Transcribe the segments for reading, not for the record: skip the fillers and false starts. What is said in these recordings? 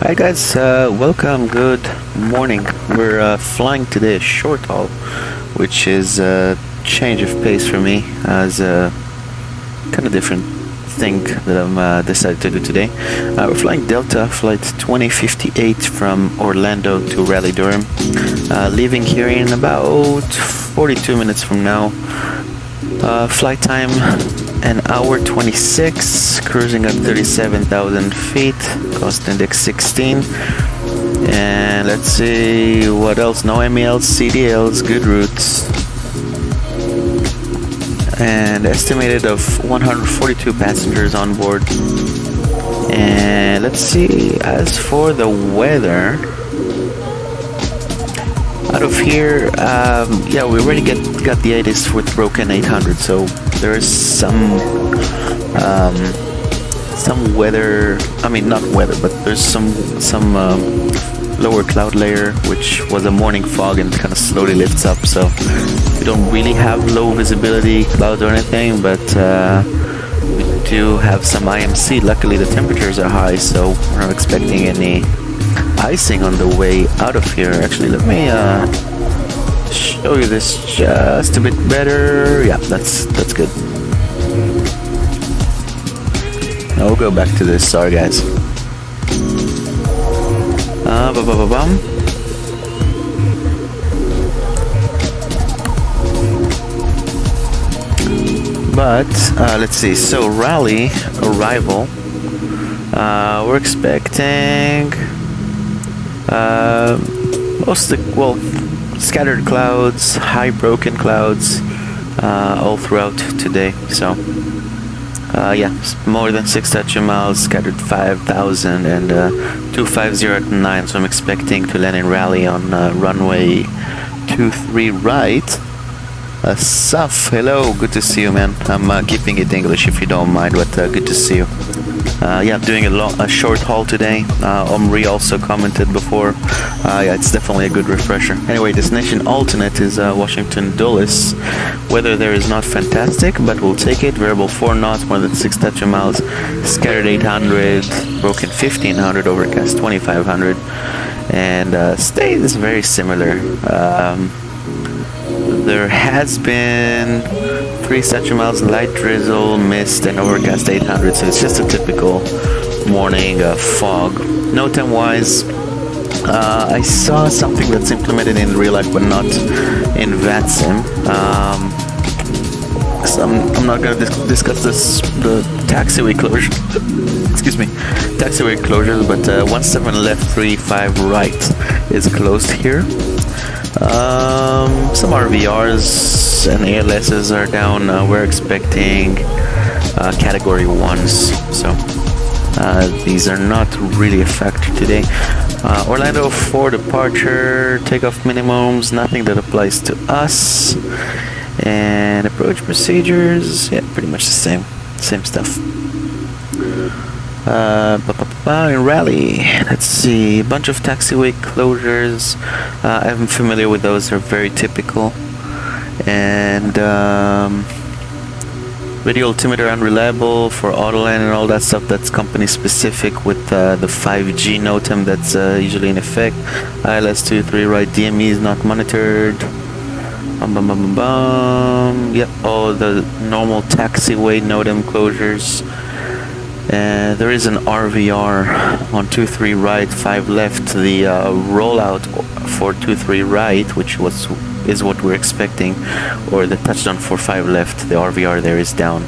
Hi guys, welcome, good morning. We're flying today a short haul, which is a change of pace for me, as a kind of different thing that I'm decided to do today. We're flying Delta Flight 2058 from Orlando to Raleigh, Durham, leaving here in about 42 minutes from now. Flight time an hour 26, cruising at 37,000 feet, cost index 16. And let's see what else. No MELs, CDLs, good routes. And estimated of 142 passengers on board. And let's see, as for the weather, out of here, yeah, we already got the 80s with broken 800, so there's some weather. I mean, not weather, but there's some lower cloud layer, which was a morning fog and kind of slowly lifts up. So we don't really have low visibility clouds or anything, but we do have some IMC. Luckily, the temperatures are high, so we're not expecting any icing on the way out of here. Actually, let me show you this just a bit better. Yeah, that's good. Now we'll go back to this. Sorry, guys. But let's see. So Raleigh arrival. We're expecting scattered clouds, high broken clouds, all throughout today. So yeah, more than 6 statute miles, scattered 5,000, and 250 at 9. So I'm expecting to land in Raleigh on runway 23 right. Saf, hello, good to see you, man. I'm keeping it English if you don't mind, but good to see you. Yeah, I'm doing a short haul today. Omri also commented before. Yeah, it's definitely a good refresher. Anyway, destination alternate is Washington Dulles. Weather there is not fantastic, but we'll take it. Variable 4 knots, more than 6 statute miles. Scattered 800, broken 1500, overcast 2500. And state is very similar. There has been 3 statute miles, light drizzle, mist, and overcast 800, so it's just a typical morning fog. NOTAM wise, I saw something that's implemented in real life but not in VATSIM. So I'm not going to discuss the taxiway closure. Excuse me, taxiway closures, but 17 left, 35 right is closed here. Some RVRs and ALSs are down. We're expecting category 1s, so these are not really a factor today. Orlando for departure, takeoff minimums, nothing that applies to us. And approach procedures, yeah, pretty much the same stuff. In Raleigh, let's see, a bunch of taxiway closures. I'm familiar with those, they're very typical. And radio altimeter unreliable for Autoland and all that stuff. That's company specific with the 5G NOTAM that's usually in effect. ILS 23 right, DME is not monitored. Yep, all the normal taxiway NOTAM closures. There is an RVR on 23 right, 5 left. The rollout for 23 right, which is what we're expecting, or the touchdown for 5 left, the RVR there is down,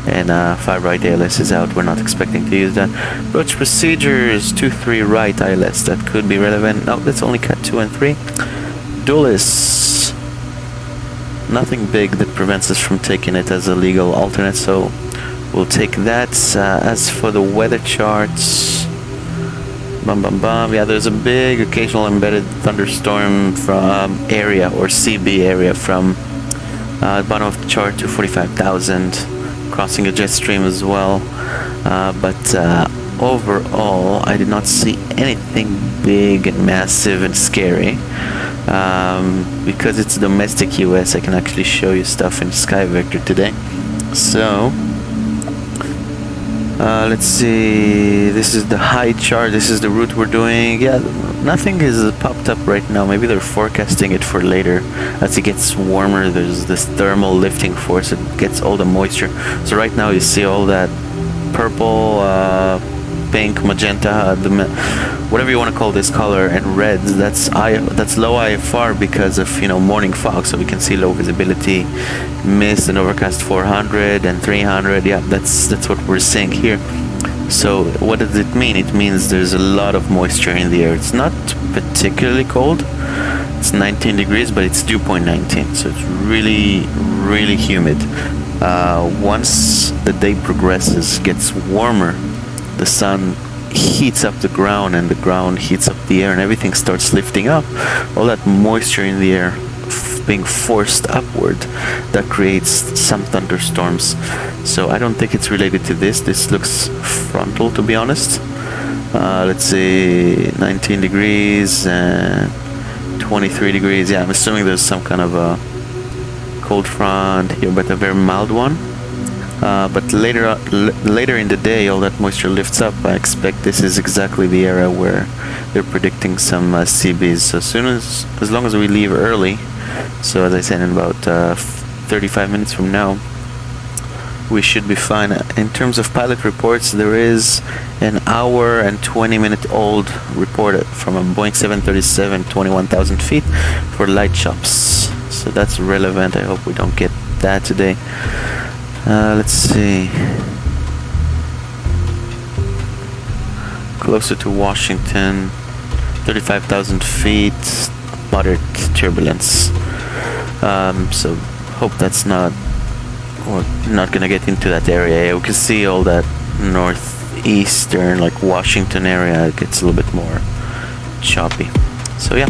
and 5 right ALS is out. We're not expecting to use that. Approach procedures, 23 right ILS, that could be relevant. No, that's only cut 2 and 3. Dulles, nothing big that prevents us from taking it as a legal alternate, so we'll take that. As for the weather charts, yeah, there's a big occasional embedded thunderstorm from area, or CB area, from the bottom of the chart to 45,000, crossing a jet stream as well. But overall, I did not see anything big and massive and scary. Because it's domestic US, I can actually show you stuff in Sky Vector today. So Let's see, this is the high chart, this is the route we're doing. Yeah, nothing is popped up right now. Maybe they're forecasting it for later. As it gets warmer, there's this thermal lifting force, it gets all the moisture. So right now you see all that purple, pink, magenta, whatever you want to call this color, and reds. That's low IFR because of, you know, morning fog, so we can see low visibility, mist and overcast 400 and 300. Yeah, that's what we're seeing here. So what does it mean? It means there's a lot of moisture in the air. It's not particularly cold. It's 19 degrees, but it's dew point 19, so it's really humid. Once the day progresses, gets warmer, the sun heats up the ground and the ground heats up the air and everything starts lifting up. All that moisture in the air being forced upward, that creates some thunderstorms. So I don't think it's related to this. This looks frontal, to be honest. Let's say 19 degrees and 23 degrees. Yeah, I'm assuming there's some kind of a cold front here, but a very mild one. But later in the day, all that moisture lifts up. I expect this is exactly the area where they're predicting some CBs. So as long as we leave early, so as I said, in about 35 minutes from now, we should be fine. In terms of pilot reports, there is an hour and 20-minute old report from a Boeing 737, 21,000 feet for light chops. So that's relevant. I hope we don't get that today. Let's see. Closer to Washington, 35,000 feet, moderate turbulence. So hope that's not, or not gonna get into that area. We can see all that northeastern, like Washington area, it gets a little bit more choppy. So yeah,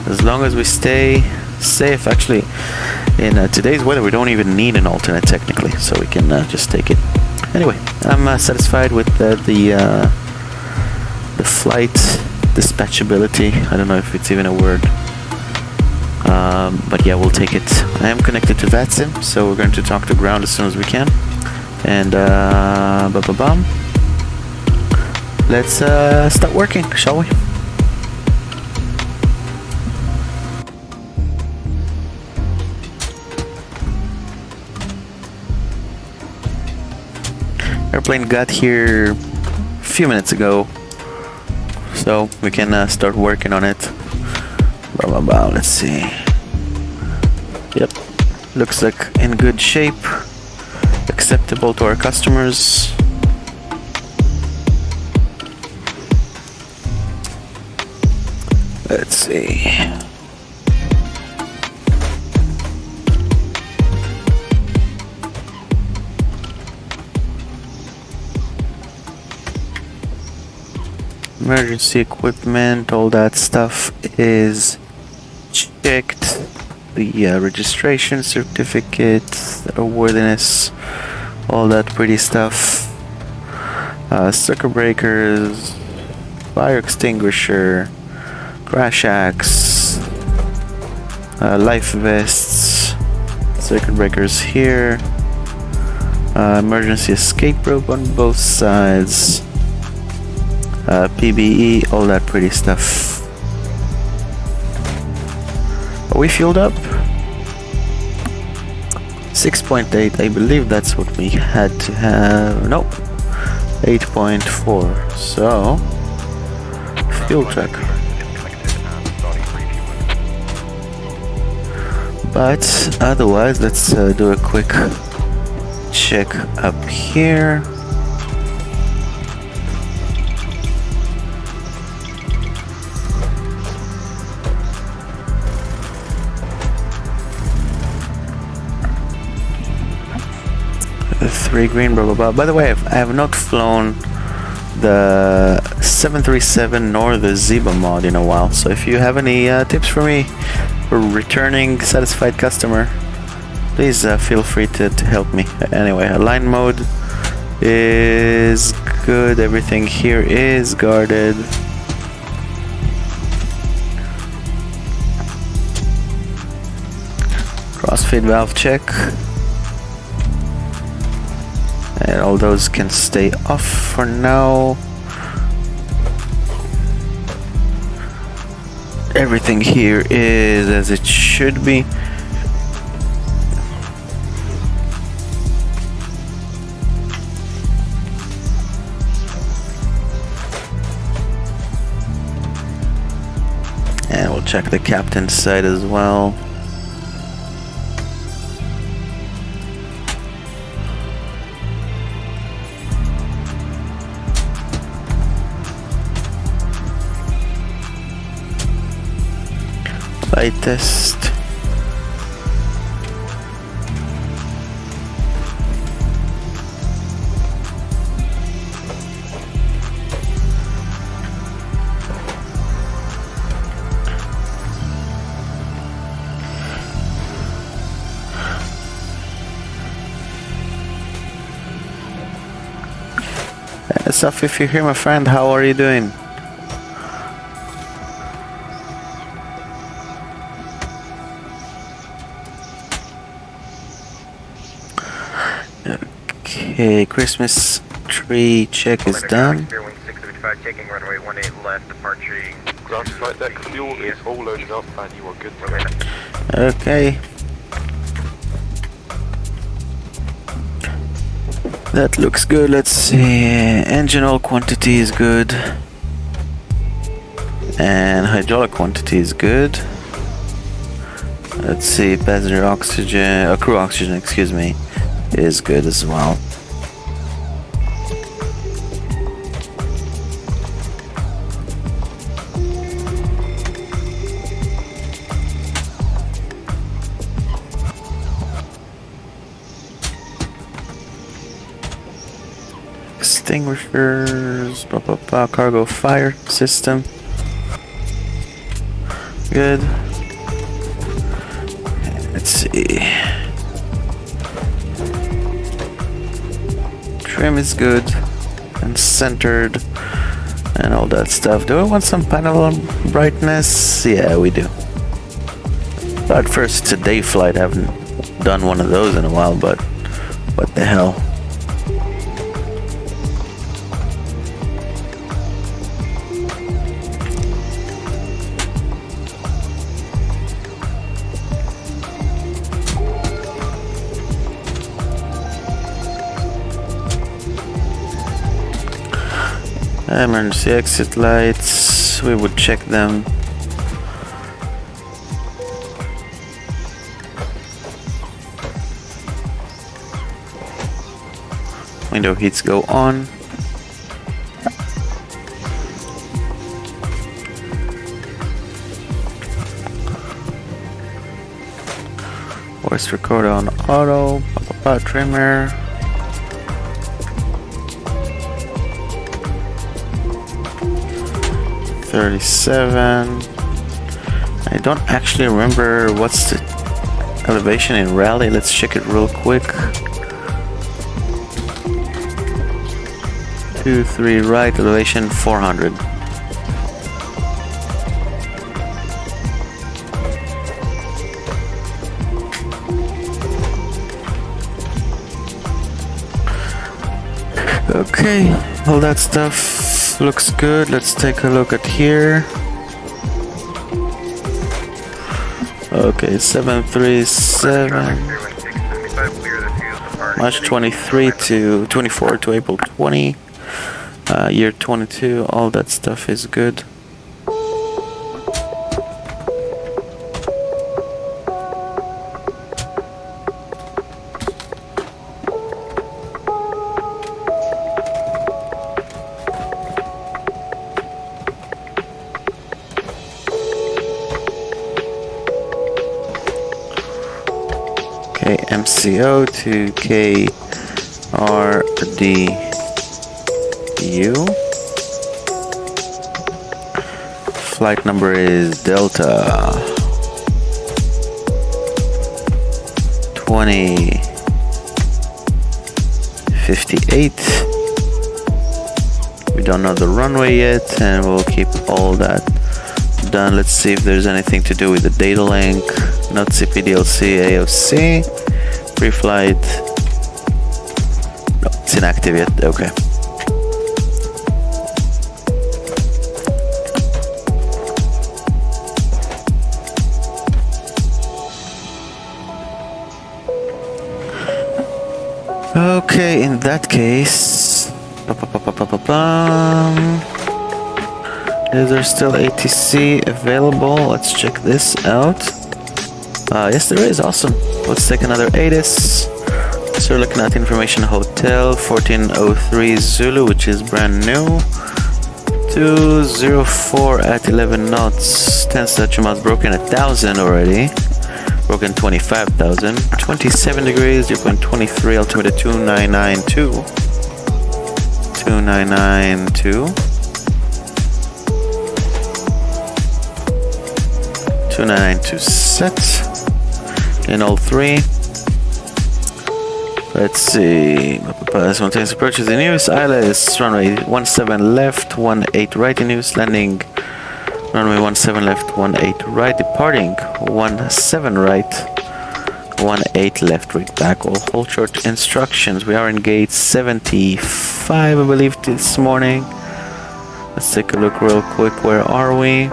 as long as we stay safe. Actually, in today's weather, we don't even need an alternate technically, so we can just take it. Anyway, I'm satisfied with the flight dispatchability. I don't know if it's even a word, but yeah, we'll take it. I am connected to VATSIM, so we're going to talk to ground as soon as we can. And let's start working, shall we? Airplane got here a few minutes ago, so we can start working on it. Let's see. Yep, looks like in good shape, acceptable to our customers. Let's see. Emergency equipment, all that stuff is checked. The registration certificate, airworthiness, all that pretty stuff. Circuit breakers, fire extinguisher, crash axe, life vests, circuit breakers here, emergency escape rope on both sides. PBE, all that pretty stuff. Are we fueled up? 6.8, I believe that's what we had to have. Nope, 8.4. So, fuel tracker. But otherwise, let's do a quick check up here. Three green, blah blah blah. By the way, I have not flown the 737 nor the Zibo Mod in a while, so if you have any tips for me for returning satisfied customer, please feel free to help me. Anyway, align mode is good, everything here is guarded. Crossfeed valve check. And all those can stay off for now. Everything here is as it should be. And we'll check the captain's side as well. Flight test. Saf, if you're here, my friend, how are you doing? Okay, Christmas tree check is done. Taking runway 18 left, departure. Ground flight deck fuel is all loaded up and you are good to go. Okay. That looks good. Let's see. Engine oil quantity is good. And hydraulic quantity is good. Let's see. Passenger oxygen, crew oxygen, excuse me, is good as well. Extinguishers, cargo fire system, good. Let's see. Trim is good and centered and all that stuff. Do I want some panel brightness? Yeah, we do. But first, it's a day flight. I haven't done one of those in a while, but what the hell. Emergency exit lights, we would check them. Window heats go on. Voice recorder on auto, trimmer. .37. I don't actually remember what's the elevation in rally. Let's check it real quick. 23 right, elevation 400. Okay, all that stuff looks good. Let's take a look at here. Okay, 737. March 23 to 24 to April 20. Year 22. All that stuff is good. Okay, MCO to RDU. Flight number is Delta 2058. We don't know the runway yet, and we'll keep all that done. Let's see if there's anything to do with the data link. Not CPDLC, AOC. Pre-flight. No, It's inactive yet, okay. Okay, in that case... Is there still ATC available? Let's check this out. Yes, there is. Awesome. Let's take another ATIS. So we're looking at Information Hotel 1403 Zulu, which is brand new. 204 at 11 knots. 10 statute miles broken 1,000 already. Broken 25,000. 27 degrees, 0.23, altimeter 2992. 2992. 2992 set. In all three. Let's see. Spontaneous approach is in use. ILS runway 17 left, 18 right in use. Landing runway 17 left, 18 right. Departing 17 right, 18 left. Read back. All hold short instructions. We are in gate 75, I believe, this morning. Let's take a look real quick. Where are we?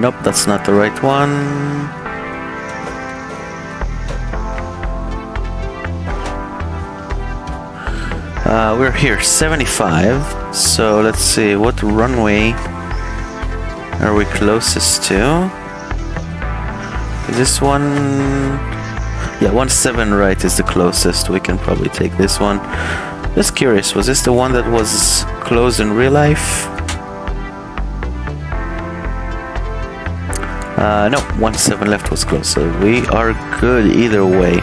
Nope, that's not the right one. We're here, 75. So let's see, what runway are we closest to? Is this one? Yeah, 17 right is the closest. We can probably take this one. Just curious, was this the one that was closed in real life? No, 17 left was close, so we are good either way.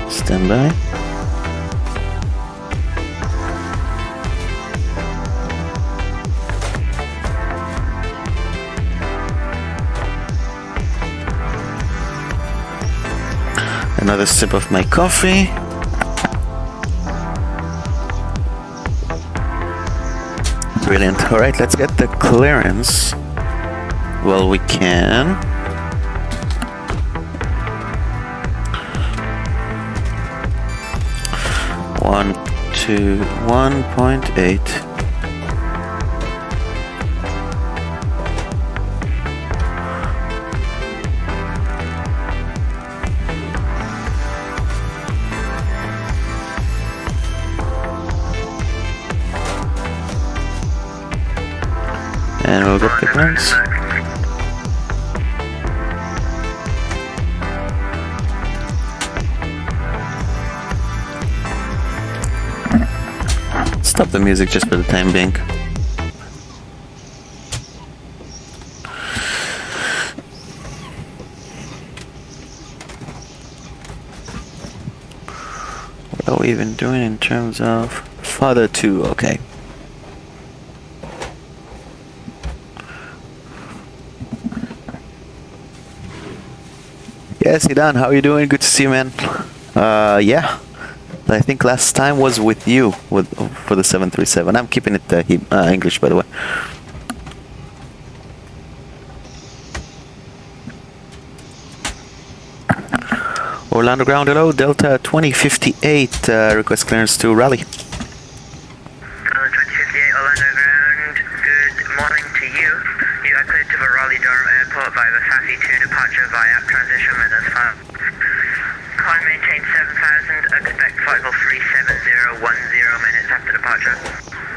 Stand by. Another sip of my coffee. Brilliant. All right, let's get the clearance. Well, we can. One, 2, 1.8. And we'll get the clearance. Stop the music just for the time being. What are we even doing in terms of father 2? Okay. Yes, Idan, how are you doing? Good to see you, man. Yeah, I think last time was with you for the 737. I'm keeping it English, by the way. Orlando ground, hello, Delta 2058, request clearance to rally. Delta 2058, Orlando ground, good morning to you. You are cleared to the Raleigh-Durham Airport via the FAFI 2 departure via app transition with us. Climb maintain 7000, expect flight level 37010 minutes after departure.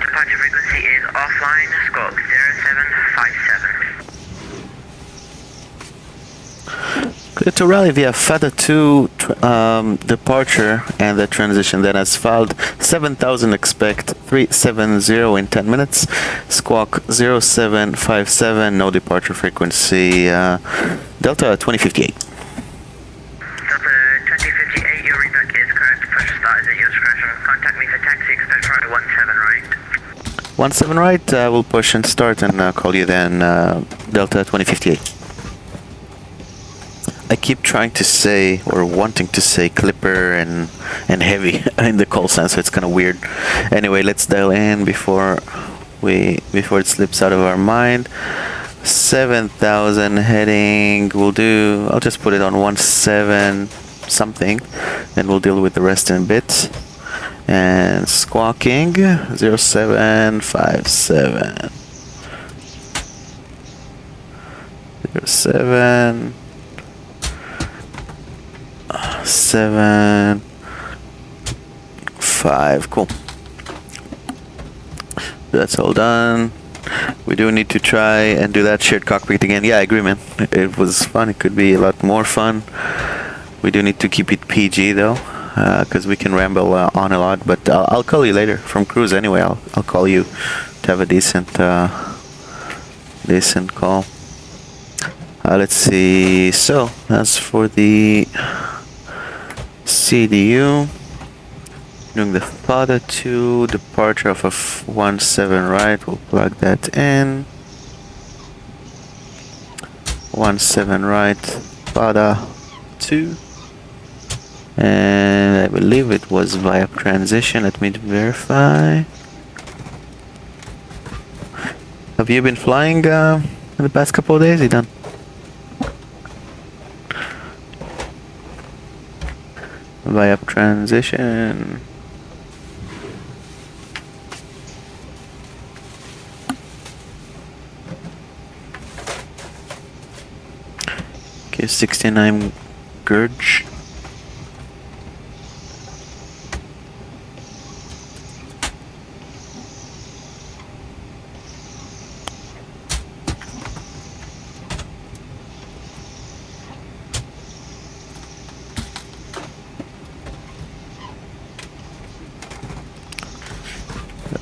Departure frequency is offline, squawk 0757. Clear to rally via FATA 2 departure and the transition. Then as filed 7000, expect 370 in 10 minutes. Squawk 0757, no departure frequency. Delta 2058. Delta 2058, your readback is correct. Push start is at your discretion. Contact me for taxi, expect runway 17 right. 17 right, we'll push and start and call you then Delta 2058. I keep trying to say, or wanting to say, Clipper and Heavy in the call sign, so it's kind of weird. Anyway, let's dial in before it slips out of our mind. 7,000 heading. I'll just put it on 17 something, and we'll deal with the rest in a bit. And squawking 0757. 07 7 5. Cool. That's all done. We do need to try and do that shared cockpit again. Yeah, I agree, man. It was fun. It could be a lot more fun. We do need to keep it PG though, because we can ramble on a lot. But I'll call you later from cruise anyway. I'll call you to have a decent call. Let's see. So as for the CDU, doing the FADA 2 departure of a 17 right, we'll plug that in. 17 right, FADA 2, and I believe it was via transition. Let me verify. Have you been flying in the past couple of days? You done? Via transition. Okay, 69 Gurge.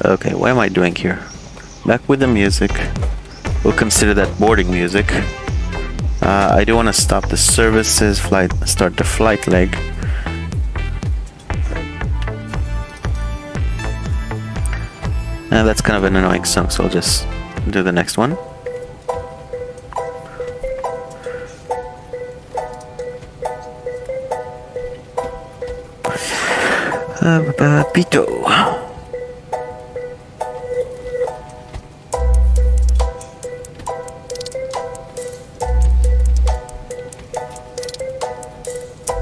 Okay, what am I doing here? Back with the music. We'll consider that boarding music. I do want to stop the services, start the flight leg. And that's kind of an annoying song, so I'll just do the next one. Pito.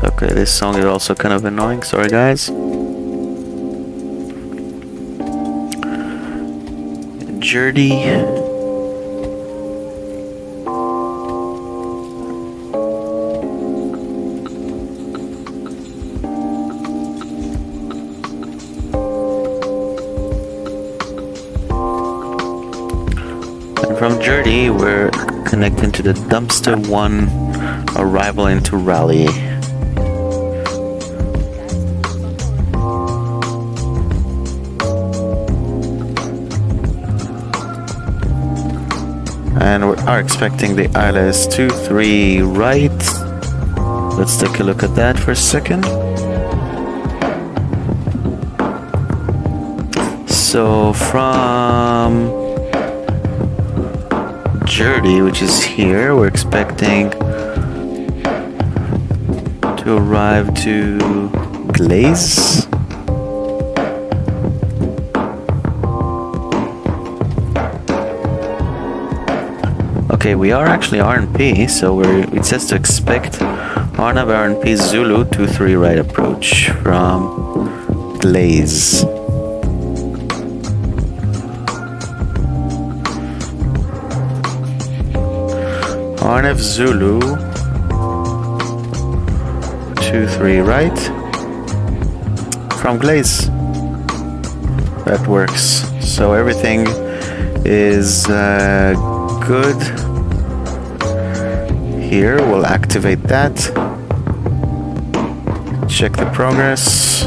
Okay, this song is also kind of annoying, sorry guys. Jerdy. And from Jerdy, we're connecting to the Dumpster 1 arrival into Raleigh. And we are expecting the ILS 23 right. Let's take a look at that for a second. So from Jerdy, which is here, we're expecting to arrive to Glaze. Okay, we are actually RNP, so it says to expect Arnav RNP Zulu 23 right approach from Glaze. Arnav Zulu 23 right from Glaze. That works. So everything is good. Here we'll activate that. Check the progress.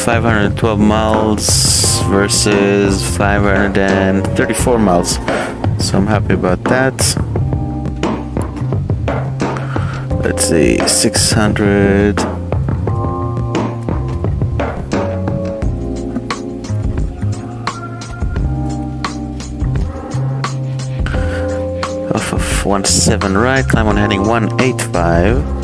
512 miles versus 534 miles. So I'm happy about that. Let's see, 600. 17 right, climb on heading 185.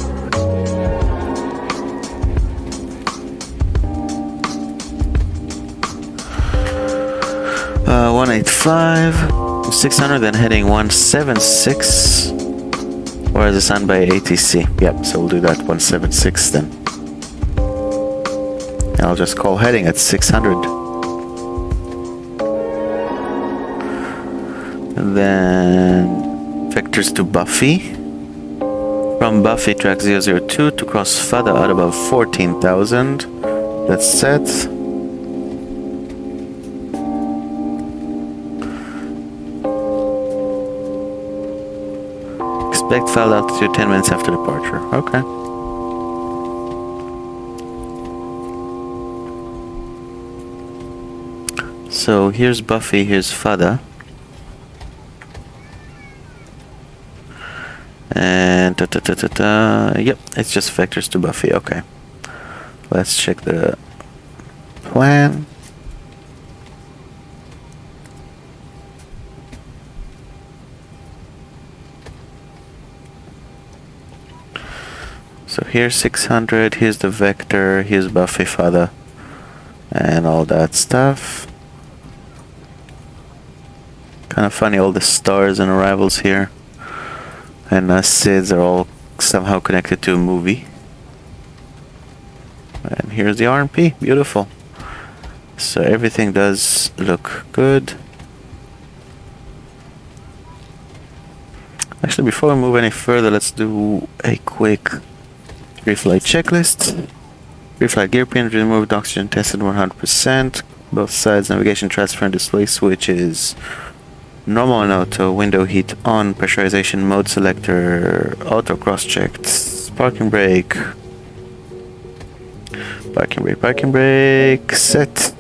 185, 600, then heading 176. Or is it signed by ATC? Yep, so we'll do that 176 then. And I'll just call heading at 600. And then vectors to Buffy. From Buffy, track 002 to cross further out above 14,000. That's set. Expect file altitude 10 minutes after departure. Okay. So here's Buffy, here's Fada. And yep, it's just vectors to Buffy. Okay. Let's check the plan. So here's 600, here's the vector, here's Buffy Fada, and all that stuff. Kind of funny, all the stars and arrivals here and SIDS are all somehow connected to a movie. And here's the RMP, beautiful. So everything does look good. Actually, before we move any further, let's do a quick pre-flight checklist. Pre-flight gear pin removed, oxygen tested 100%. Both sides, navigation transfer and display switches. Normal and auto, window heat on, pressurization mode selector, auto cross-checked. Parking brake. Parking brake, set.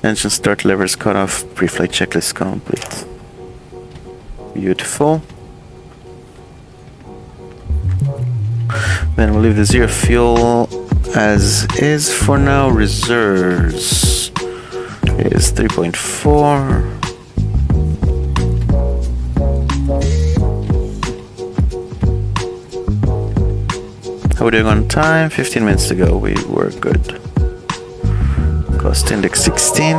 Engine start levers cut off, pre-flight checklist complete. Beautiful. Then we'll leave the zero fuel as is for now. Reserves is 3.4. How are we doing on time? 15 minutes to go. We were good. Cost index 16.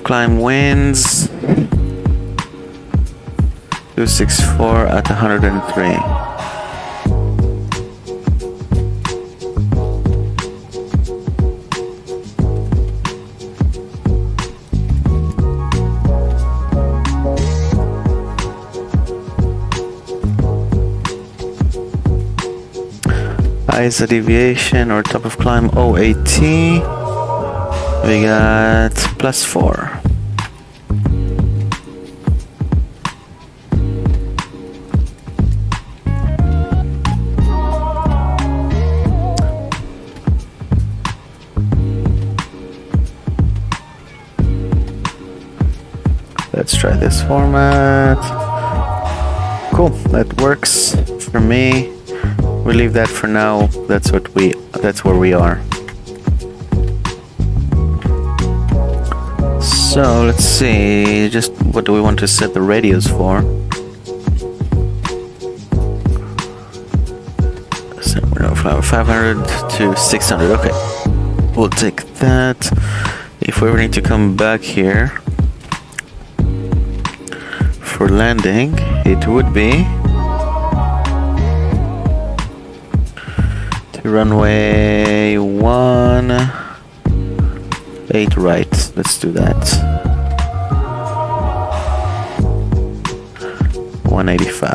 Climb winds 264 at 103. ISA deviation or top of climb OAT. We got +4. Let's try this format. Cool, that works for me. We'll leave that for now. That's where we are. So let's see, just what do we want to set the radios for? 500 to 600, okay. We'll take that. If we ever need to come back here for landing, it would be to runway 18 right. Let's do that. 185.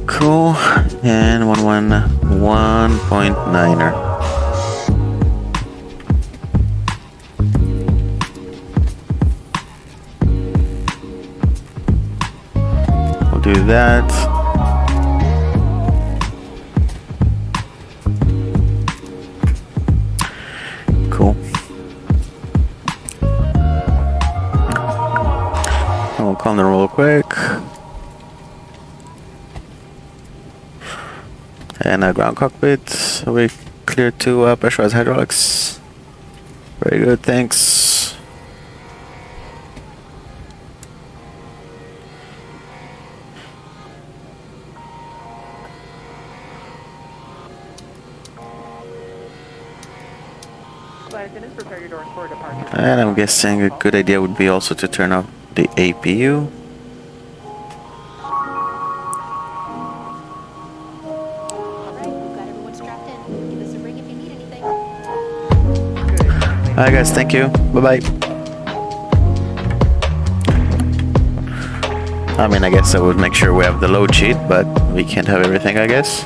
Cool. And 111.9er. Do that. calm down real quick. And ground cockpit. We clear to pressurized hydraulics. Very good, thanks. Prepare your doors for departure. And I'm guessing a good idea would be also to turn off the APU. Alright, we've got everyone strapped in. Give us a ring if you need anything. Alright guys, thank you. Bye-bye. I mean, I guess I would make sure we have the load sheet, but we can't have everything, I guess.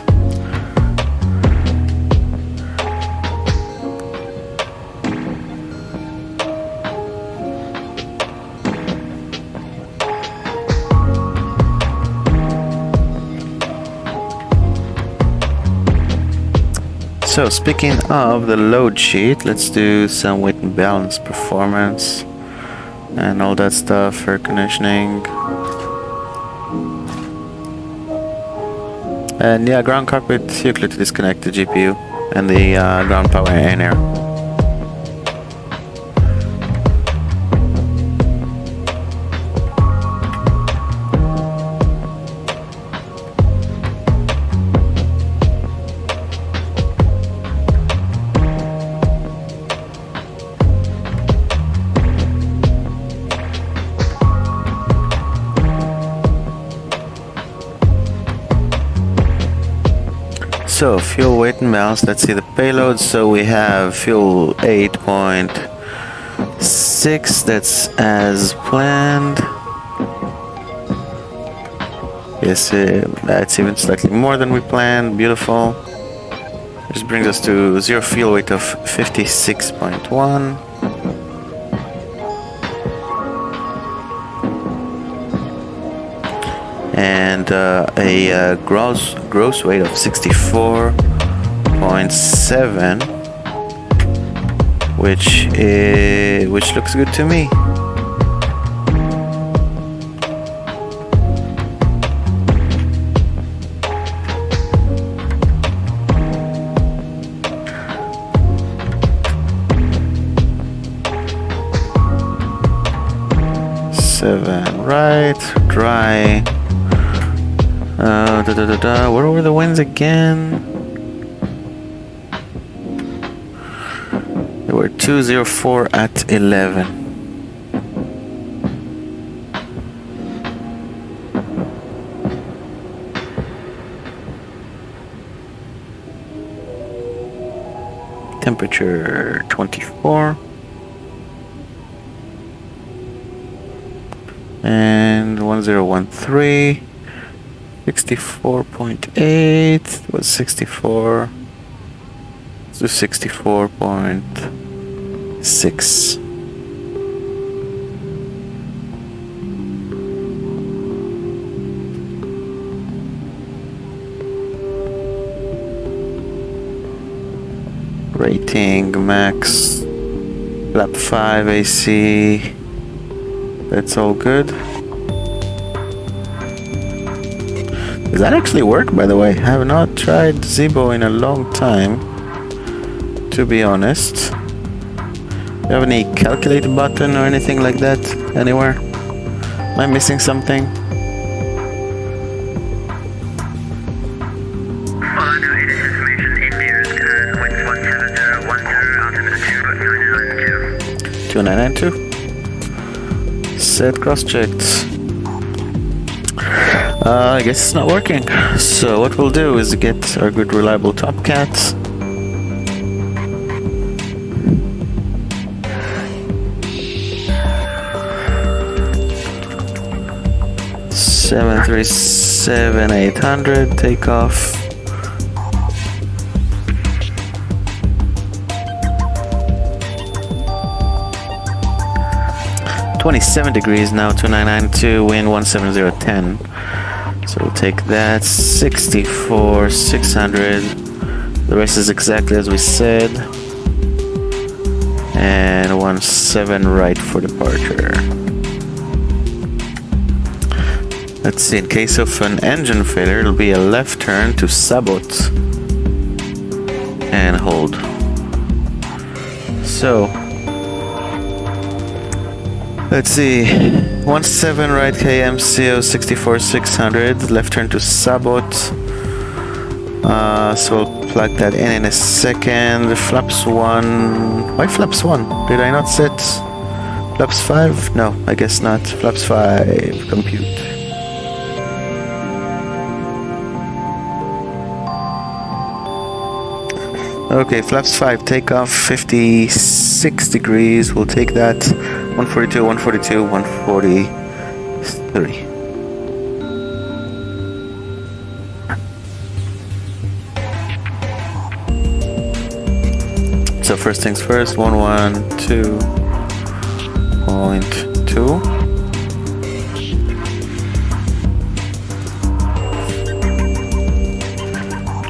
So speaking of the load sheet, let's do some weight and balance performance and all that stuff, air conditioning. And yeah, ground cockpit, you clear to disconnect the GPU and the ground power and air. So fuel weight and balance, let's see the payload. So we have fuel 8.6, that's as planned. Yes, that's even slightly more than we planned, beautiful. This brings us to zero fuel weight of 56.1. And a gross weight of 64.7, which looks good to me. Seven right, dry. Where were the winds again? They were 204 at 11. Temperature 24. And 1013. 64.8 was 64. So 64.6. Rating max. Lap 5 AC. That's all good. Does that actually work, by the way? I have not tried Zibo in a long time, to be honest. Do you have any calculate button or anything like that anywhere? Am I missing something? All I know is this information. India is winds 17010, altimeter 2992. 2992. Set cross-checked. I guess it's not working. So what we'll do is get our good reliable top cat. Seven 737-800 takeoff. $27 now, 2992, wind 17010. So we'll take that, 64, 600. The rest is exactly as we said. And 17 right for departure. Let's see, in case of an engine failure, it'll be a left turn to sabot and hold. So, let's see, 17 right K MCO 64600, left turn to sabot. So we'll plug that in a second. Flaps 1, why flaps 1? Did I not set flaps 5? No, I guess not. Flaps 5, compute. Okay, flaps 5, takeoff 56 degrees. We'll take that 142, 142, 143. So first things first, 112.2.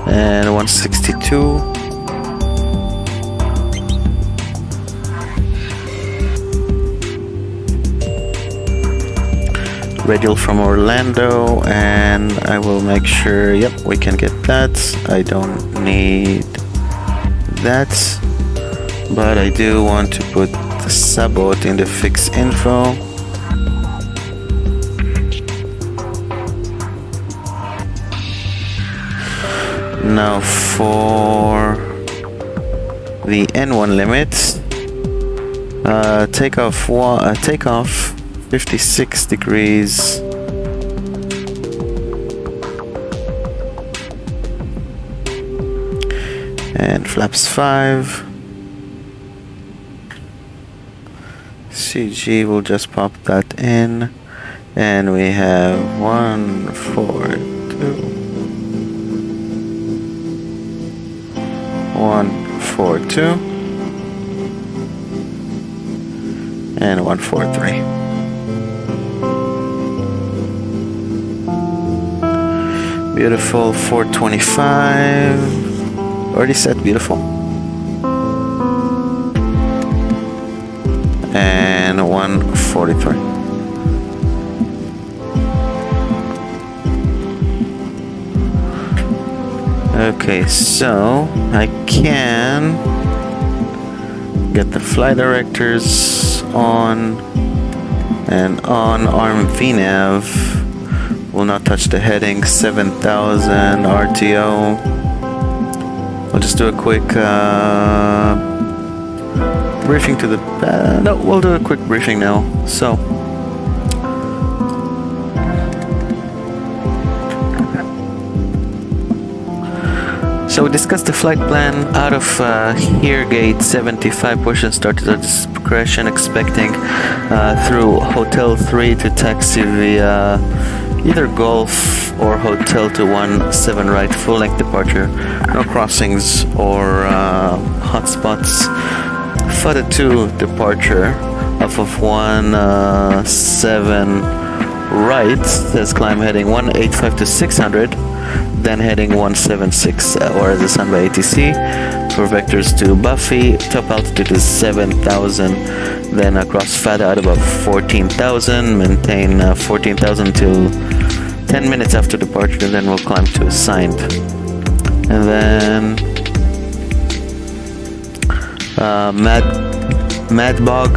And 162. Radial from Orlando, and I will make sure, yep, we can get that. I don't need that, but I do want to put the sabot in the fix info. Now for the N1 limit, takeoff 56 degrees. And flaps 5. CG will just pop that in. And we have 142. 142. And 143. Beautiful, 425. Already set, beautiful. And 143. Okay, so I can get the flight directors on and on arm VNav. Will not touch the heading, 7000 RTO. I'll just do a quick briefing to the... no, we'll do a quick briefing now. So we discussed the flight plan. Out of here, gate 75, push and start to discretion, expecting through Hotel 3 to taxi via either Golf or Hotel to 17 right, full length departure, no crossings or hotspots. FUTA 2 departure off of 17 right, says climb heading 185 to 600, then heading 176 or as assigned by ATC for vectors to Buffy, top altitude is 7,000, then across FATA at about 14,000, maintain 14,000 till 10 minutes after departure, then we'll climb to assigned. And then Mad Bog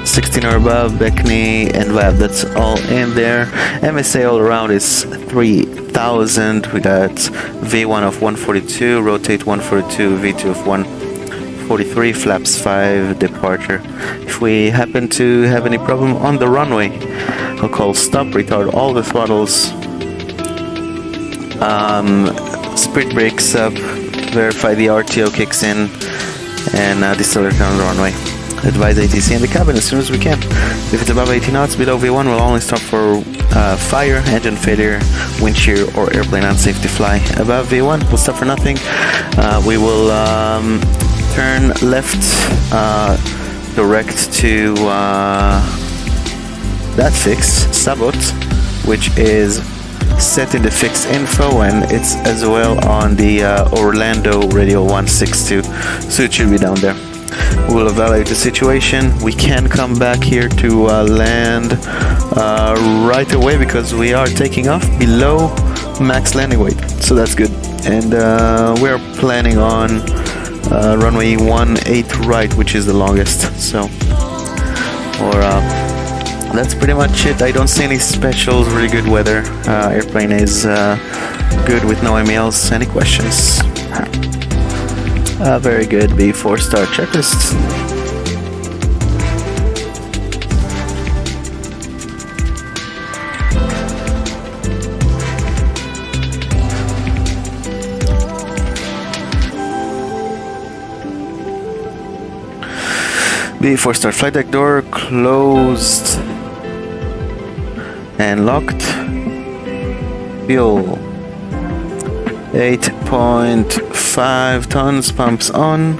16 or above, Beckney and VAB, that's all in there. MSA all around is 3,000. We got V1 of 142, rotate 142, V2 of 143, flaps 5, departure. If we happen to have any problem on the runway, I'll call stop, retard all the throttles, speed brakes up, verify the RTO kicks in, and decelerate on the runway. Advise ATC in the cabin as soon as we can. If it's above 80 knots, below V1, we'll only stop for fire, engine failure, wind shear, or airplane unsafe to fly. Above V1, we'll stop for nothing. We will turn left direct to that fix, Sabot, which is set in the fix info, and it's as well on the Orlando radio 162, so it should be down there. We'll evaluate the situation. We can come back here to land right away because we are taking off below max landing weight, so that's good. And we're planning on runway 18 right, which is the longest. So, that's pretty much it. I don't see any specials. Really good weather. Airplane is good with no MELs. Any questions? Very good. Be 4-star checklist. Be 4-star flight deck door closed and locked. Fuel 8.5 tons, pumps on.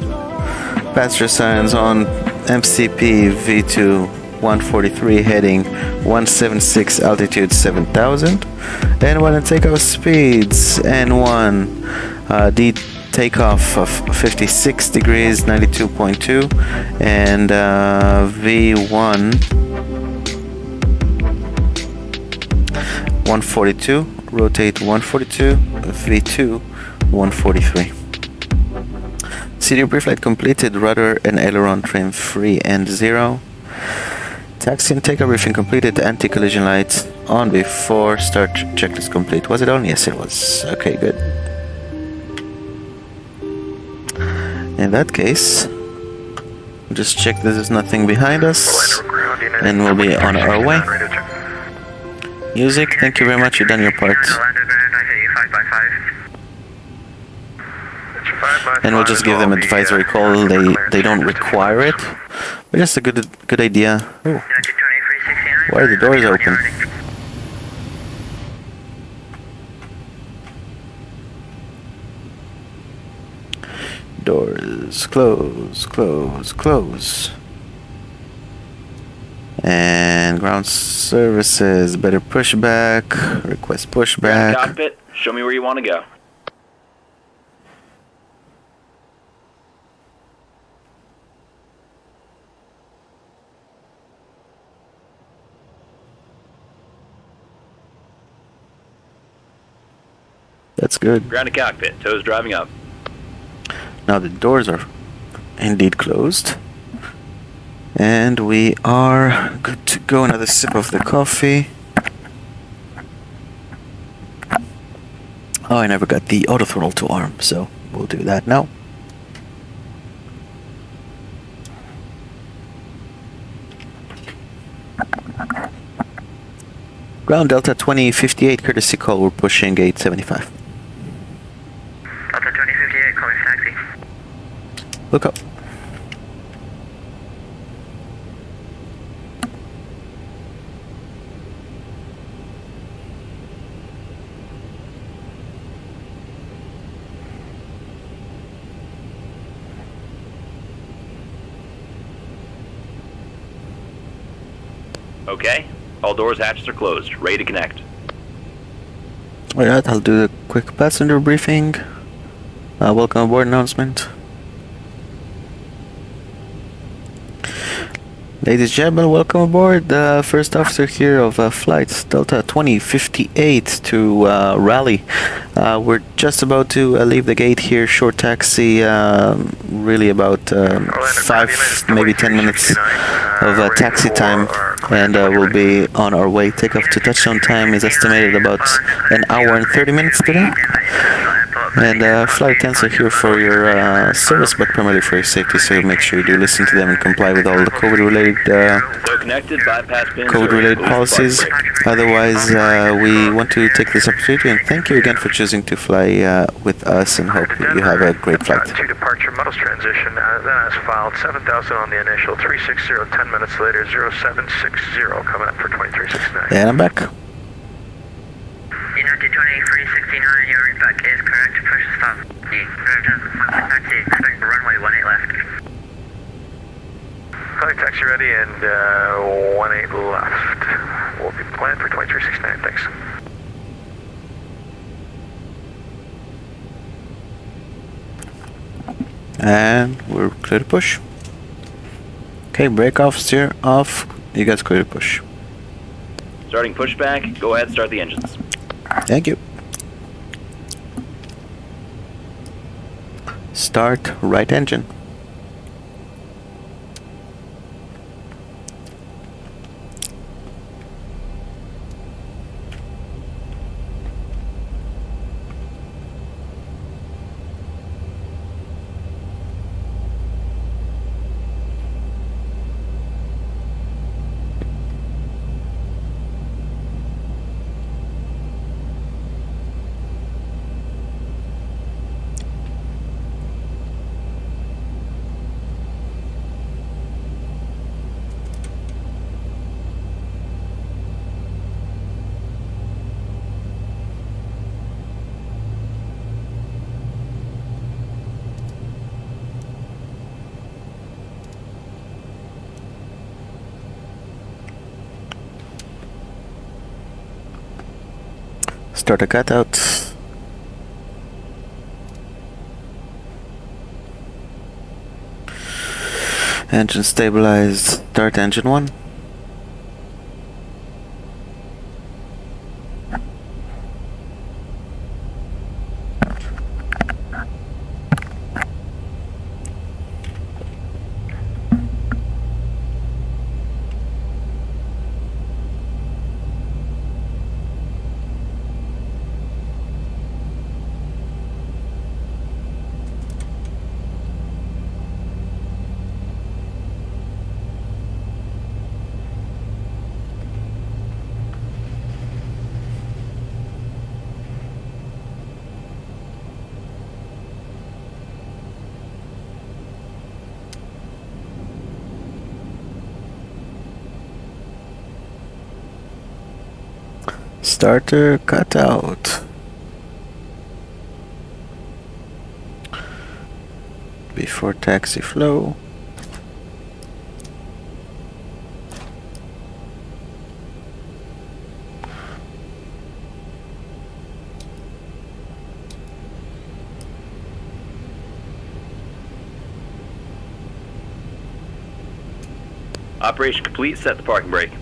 Passenger signs on. MCP V2 143 heading 176, altitude 7,000. N1 and takeoff speeds. N1 D takeoff of 56 degrees 92.2 and V1 142, rotate 142, V2 143. CDO pre-flight completed, rudder and aileron trim free and 0. Taxi and takeoff briefing completed, anti-collision lights on before start checklist complete. Was it on? Yes, it was. Okay, good. In that case, we'll just check there's nothing behind us and we'll be on our way. Music, thank you very much, you've done your part. And we'll just give them advisory call. They don't require it, but just a good idea. Ooh. Why are the doors open? Doors close, close, close. And ground services, better pushback, request pushback. Cockpit, show me where you want to go. That's good. Ground to cockpit, toes driving up. Now the doors are indeed closed. And we are good to go. Another sip of the coffee. Oh, I never got the auto throttle to arm, so we'll do that now. Ground Delta 2058, courtesy call, we're pushing gate 75. Delta 2058, calling taxi. Look up. Okay, all doors, hatches are closed, ready to connect. Alright, I'll do the quick passenger briefing. Welcome aboard announcement. Ladies and gentlemen, welcome aboard. The first officer here of flight Delta 2058 to Raleigh. We're just about to leave the gate here. Short taxi, really about 5, maybe 10 minutes of taxi time, and we'll be on our way. Takeoff to touchdown time is estimated about an hour and 30 minutes today. And flight attendants are here for your service, but primarily for your safety, so make sure you do listen to them and comply with all the COVID-related policies. Otherwise, we want to take this opportunity and thank you again for choosing to fly with us, and hope you have a great flight. To departure, models transition, then as filed, 7,000 on the initial, 360, 10 minutes later, 0760, coming up for 2369. And I'm back. United 2369, your feedback is correct. Push stop. Taxi, expect runway 18 left. Flight taxi ready and 18 left. We'll be planned for 2369, thanks. And we're clear to push. Okay, brake off, steer off. You guys clear to push. Starting pushback. Go ahead, start the engines. Thank you. Start right engine. Start a cutout. Engine stabilized. Start engine 1. Starter cutout. Before taxi flow. Operation complete. Set the parking brake.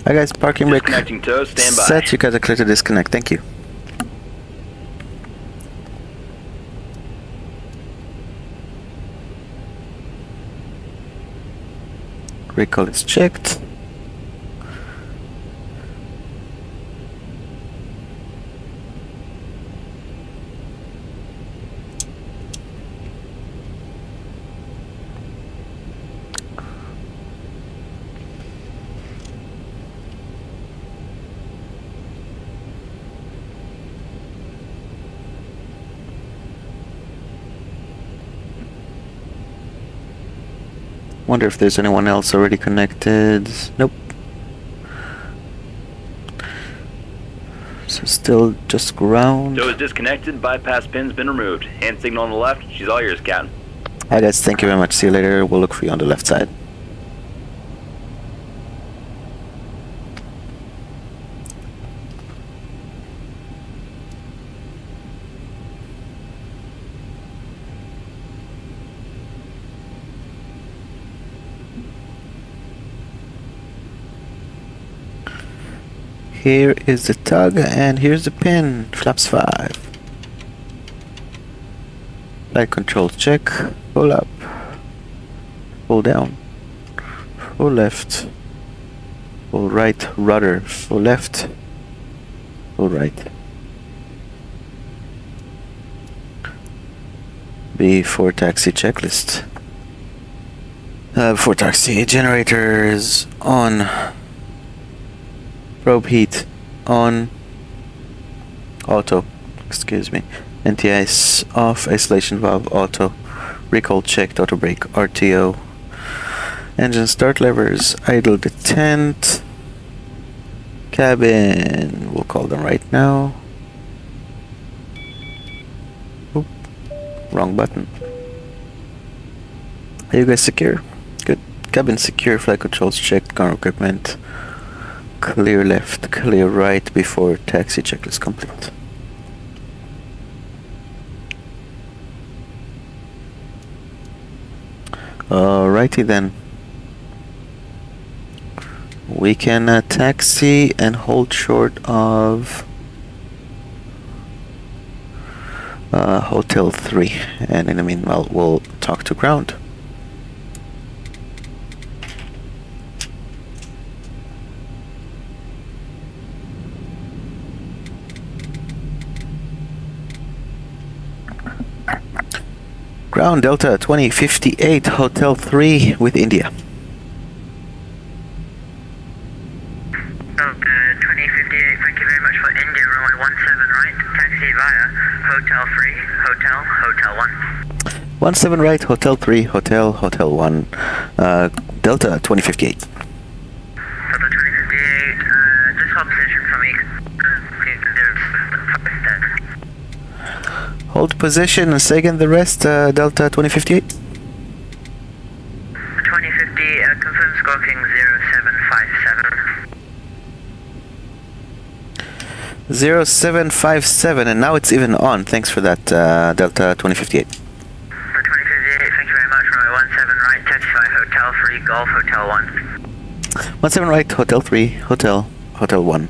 Hi guys, parking brake Disconnecting toes. Stand by. set. You guys are clear to disconnect. Thank you. Recall is checked. Wonder if there's anyone else already connected. Nope. So still just ground. Toes disconnected. Bypass pin's been removed. Hand signal on the left. She's all yours, Captain. Hi guys, thank you very much. See you later. We'll look for you on the left side. Here is the tug and here's the pin. Flaps 5. Light controls check. Pull up. Pull down. Pull left. Pull right. Rudder. Pull left. Pull right. Before taxi checklist. Before taxi generators on. Probe heat on. Auto. Excuse me. NTIs off. Isolation valve auto. Recall checked. Auto brake. RTO. Engine start levers. Idle detent. Cabin. We'll call them right now. Oop. Wrong button. Are you guys secure? Good. Cabin secure. Flight controls checked. Car equipment. Clear left. Clear right before taxi checklist complete. Alrighty then. We can taxi and hold short of Hotel 3, and in the meanwhile we'll talk to ground. Ground Delta 2058, Hotel 3 with India. Delta 2058, thank you very much for India, runway 17 right, taxi via Hotel 3, Hotel 1. 17 right, Hotel 3, Hotel 1, Delta 2058. Delta 2058, just hold position for me. Hold position and say again the rest, Delta 2058. 2050, confirm squawking 0757. 0757, and now it's even on. Thanks for that, Delta 2058. For 2058, thank you very much, runway 17 right, taxi Hotel 3, Golf, Hotel 1. 17 right, Hotel 3, Hotel 1.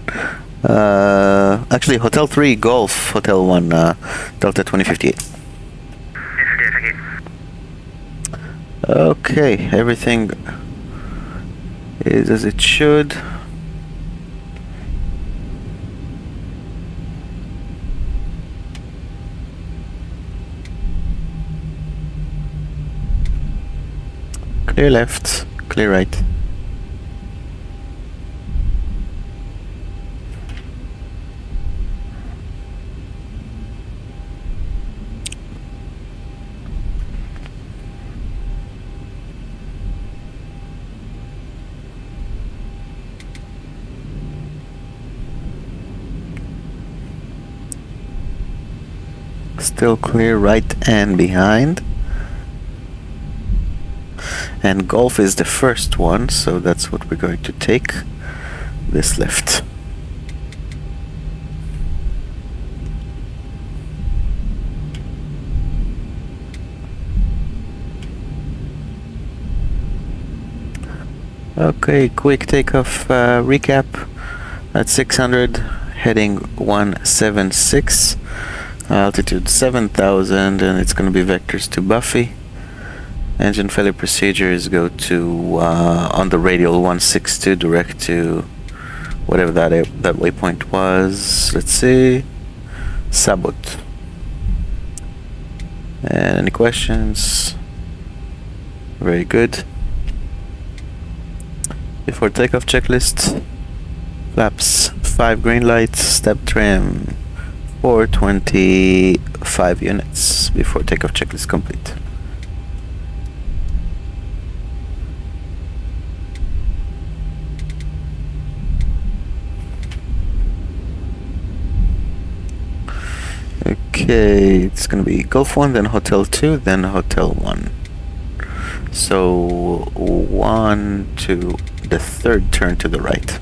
Actually, Hotel 3, Golf, Hotel 1, Delta 2058. 2058, thank you. Okay, everything is as it should. Clear left, clear right. Still clear right and behind. And Golf is the first one, so that's what we're going to take. This left. Okay, quick takeoff recap. At 600, heading 176. Altitude 7,000, and it's going to be vectors to Buffy. Engine failure procedures go to on the radial 162 direct to whatever that waypoint was. Let's see, Sabot. And any questions? Very good. Before takeoff checklist, flaps 5 green lights, step trim 425 units before takeoff checklist complete. Okay, it's gonna be Gulf 1, then Hotel 2, then Hotel 1. So 1 to the third turn to the right.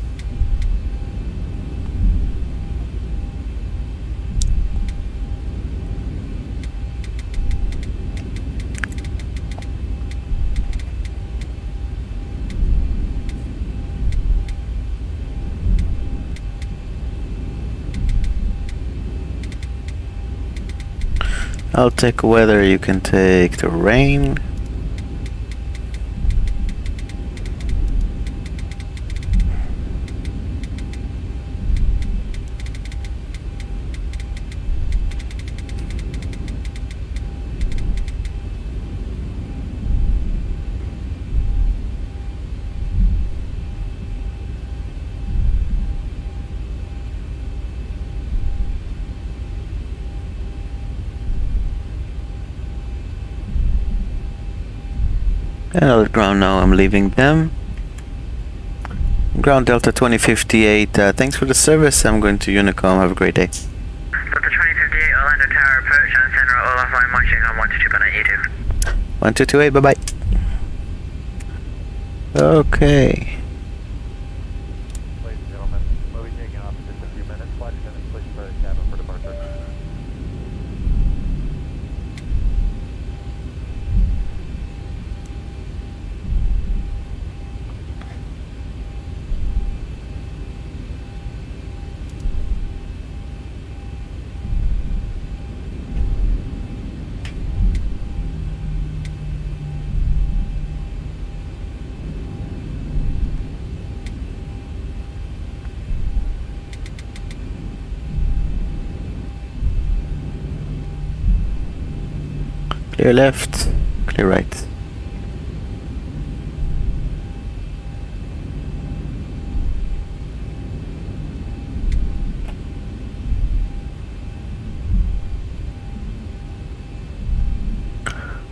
I'll take weather, you can take the rain. And I'll let ground know I'm leaving them. Ground Delta 2058, thanks for the service. I'm going to Unicom. Have a great day. Delta 2058, Orlando Tower approach, and center all offline marching on 1229 YouTube. 1228, bye bye. Okay. Ladies and gentlemen, we'll be taking off in just a few minutes. Flight attendants, please prepare the cabin for departure. Clear left, clear right.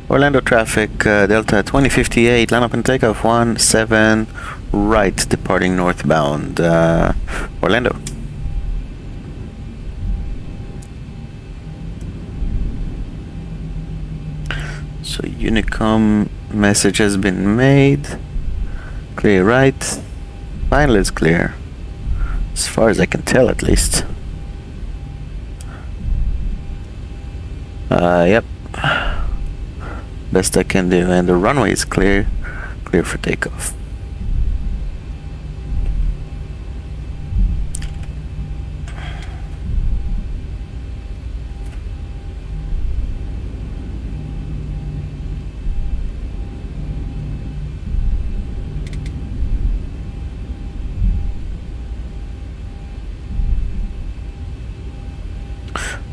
Orlando traffic, Delta 2058, line up and takeoff 17 right, departing northbound, Orlando. So Unicom message has been made. Clear right. Final is clear. As far as I can tell, at least. Yep. Best I can do, and the runway is clear. Clear for takeoff.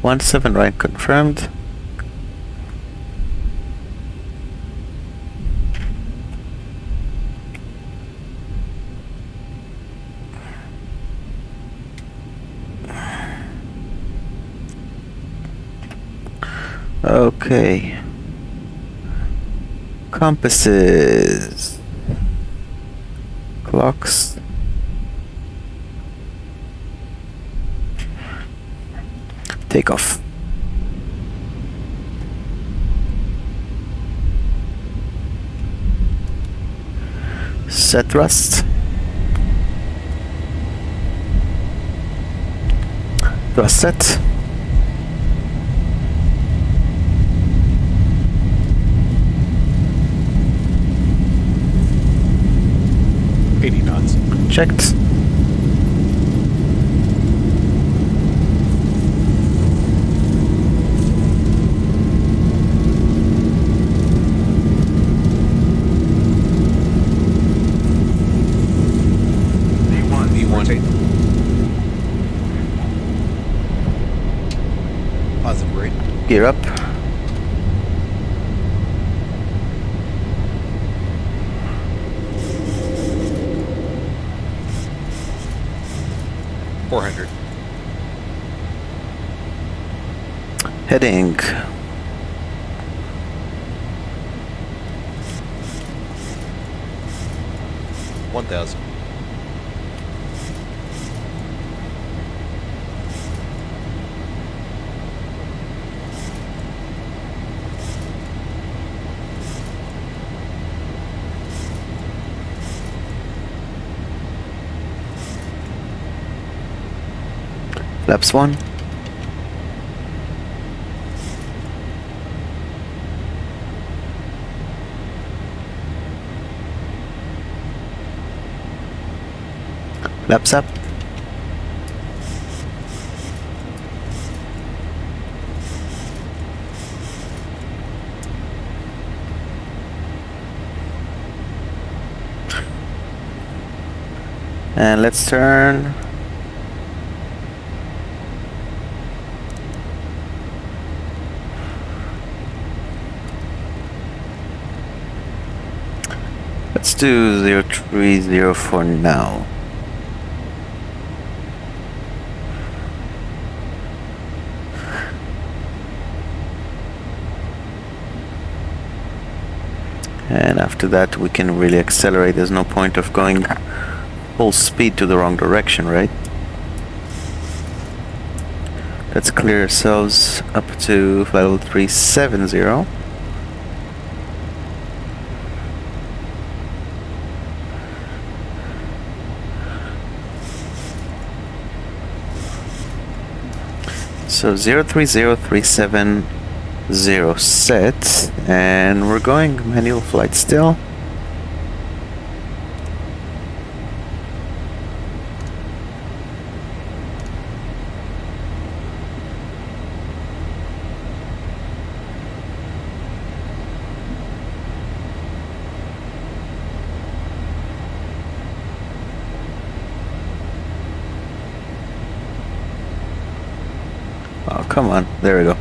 One 7 right confirmed. Okay. Compasses. Clocks. Takeoff. Set thrust. Thrust set. Checked. V1. Positive rate. Gear up. Heading. $1,000. Flaps 1. Flaps up. And let's turn. Let's do 030 for now. And after that we can really accelerate. There's no point of going full speed to the wrong direction, right? Let's clear ourselves up to level 370. So 030370 set, and we're going manual flight still. Oh, come on. There we go.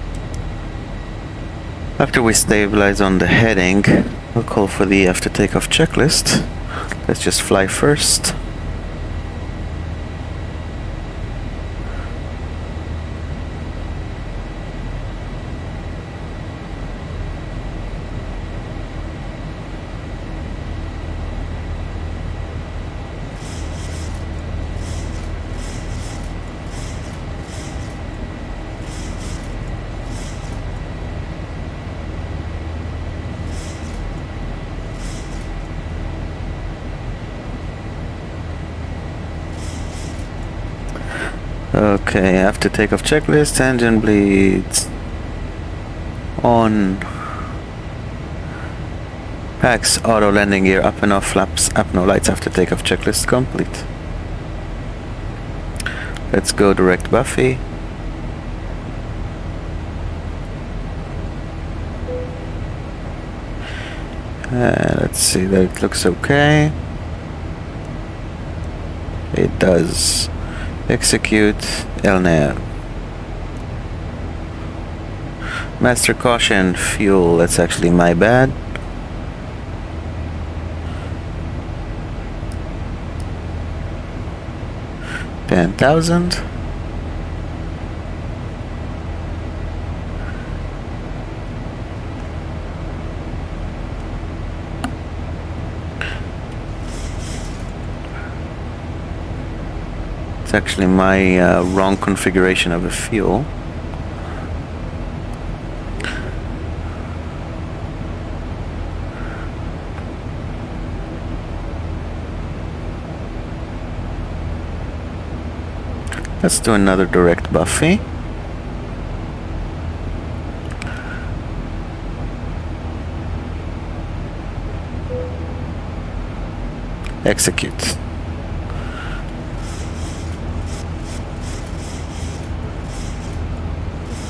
After we stabilize on the heading, we'll call for the after takeoff checklist. Let's just fly first. Okay, after takeoff checklist, engine bleeds on. Packs, auto landing gear, up and off flaps, up no lights after takeoff checklist complete. Let's go direct Buffy. Let's see that it looks okay. It does. Execute LNAV. Master caution, fuel, that's actually my bad. $10,000. It's actually my wrong configuration of the fuel. Let's do another direct Buffy. Execute.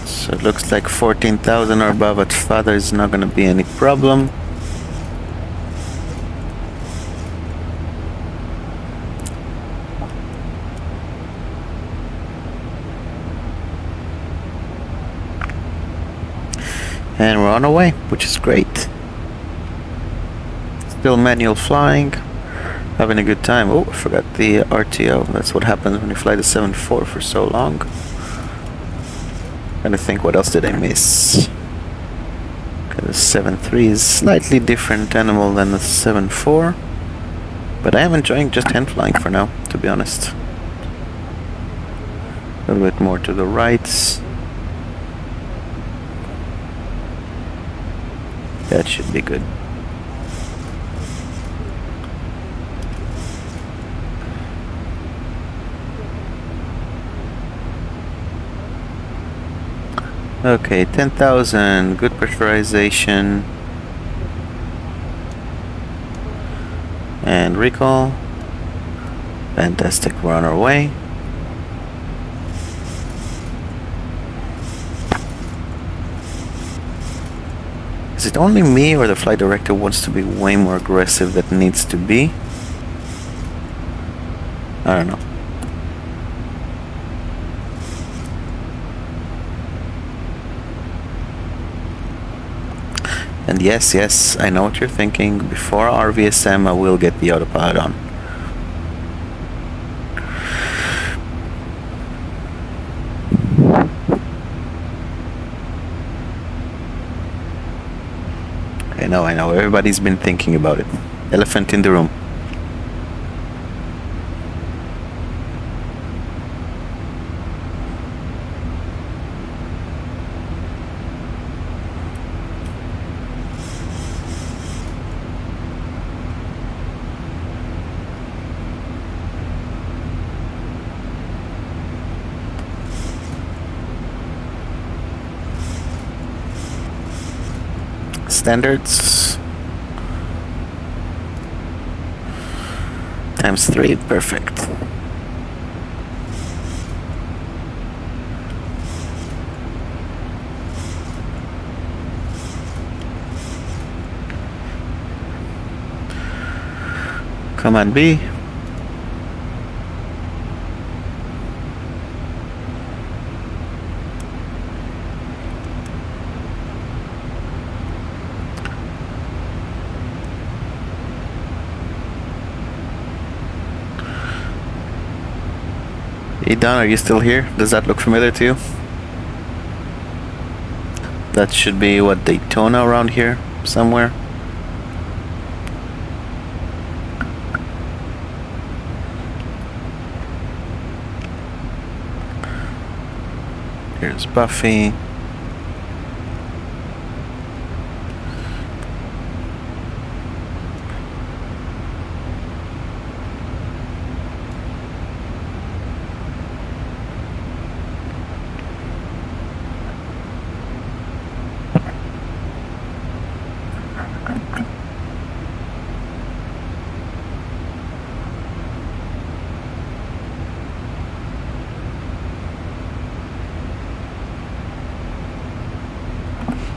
So it looks like 14,000 or above at father is not going to be any problem. And we're on our way, which is great. Still manual flying, having a good time. Oh, I forgot the RTO. That's what happens when you fly the 7.4 for so long. Trying to think, what else did I miss? Okay, the 7.3 is slightly different animal than the 7.4, but I am enjoying just hand flying for now, to be honest. A little bit more to the right. That should be good. Okay, 10,000, good pressurization. And recall. Fantastic, we're on our way. Is it only me, or the flight director wants to be way more aggressive than needs to be? I don't know. And yes, I know what you're thinking. Before RVSM, I will get the autopilot on. I know, everybody's been thinking about it. Elephant in the room. Standards times 3, perfect. Command B. Hey Don, are you still here? Does that look familiar to you? That should be what, Daytona around here somewhere? Here's Buffy.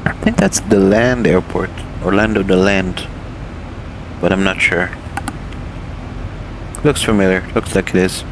I think that's the Land Airport. Orlando the Land. But I'm not sure. Looks familiar. Looks like it is.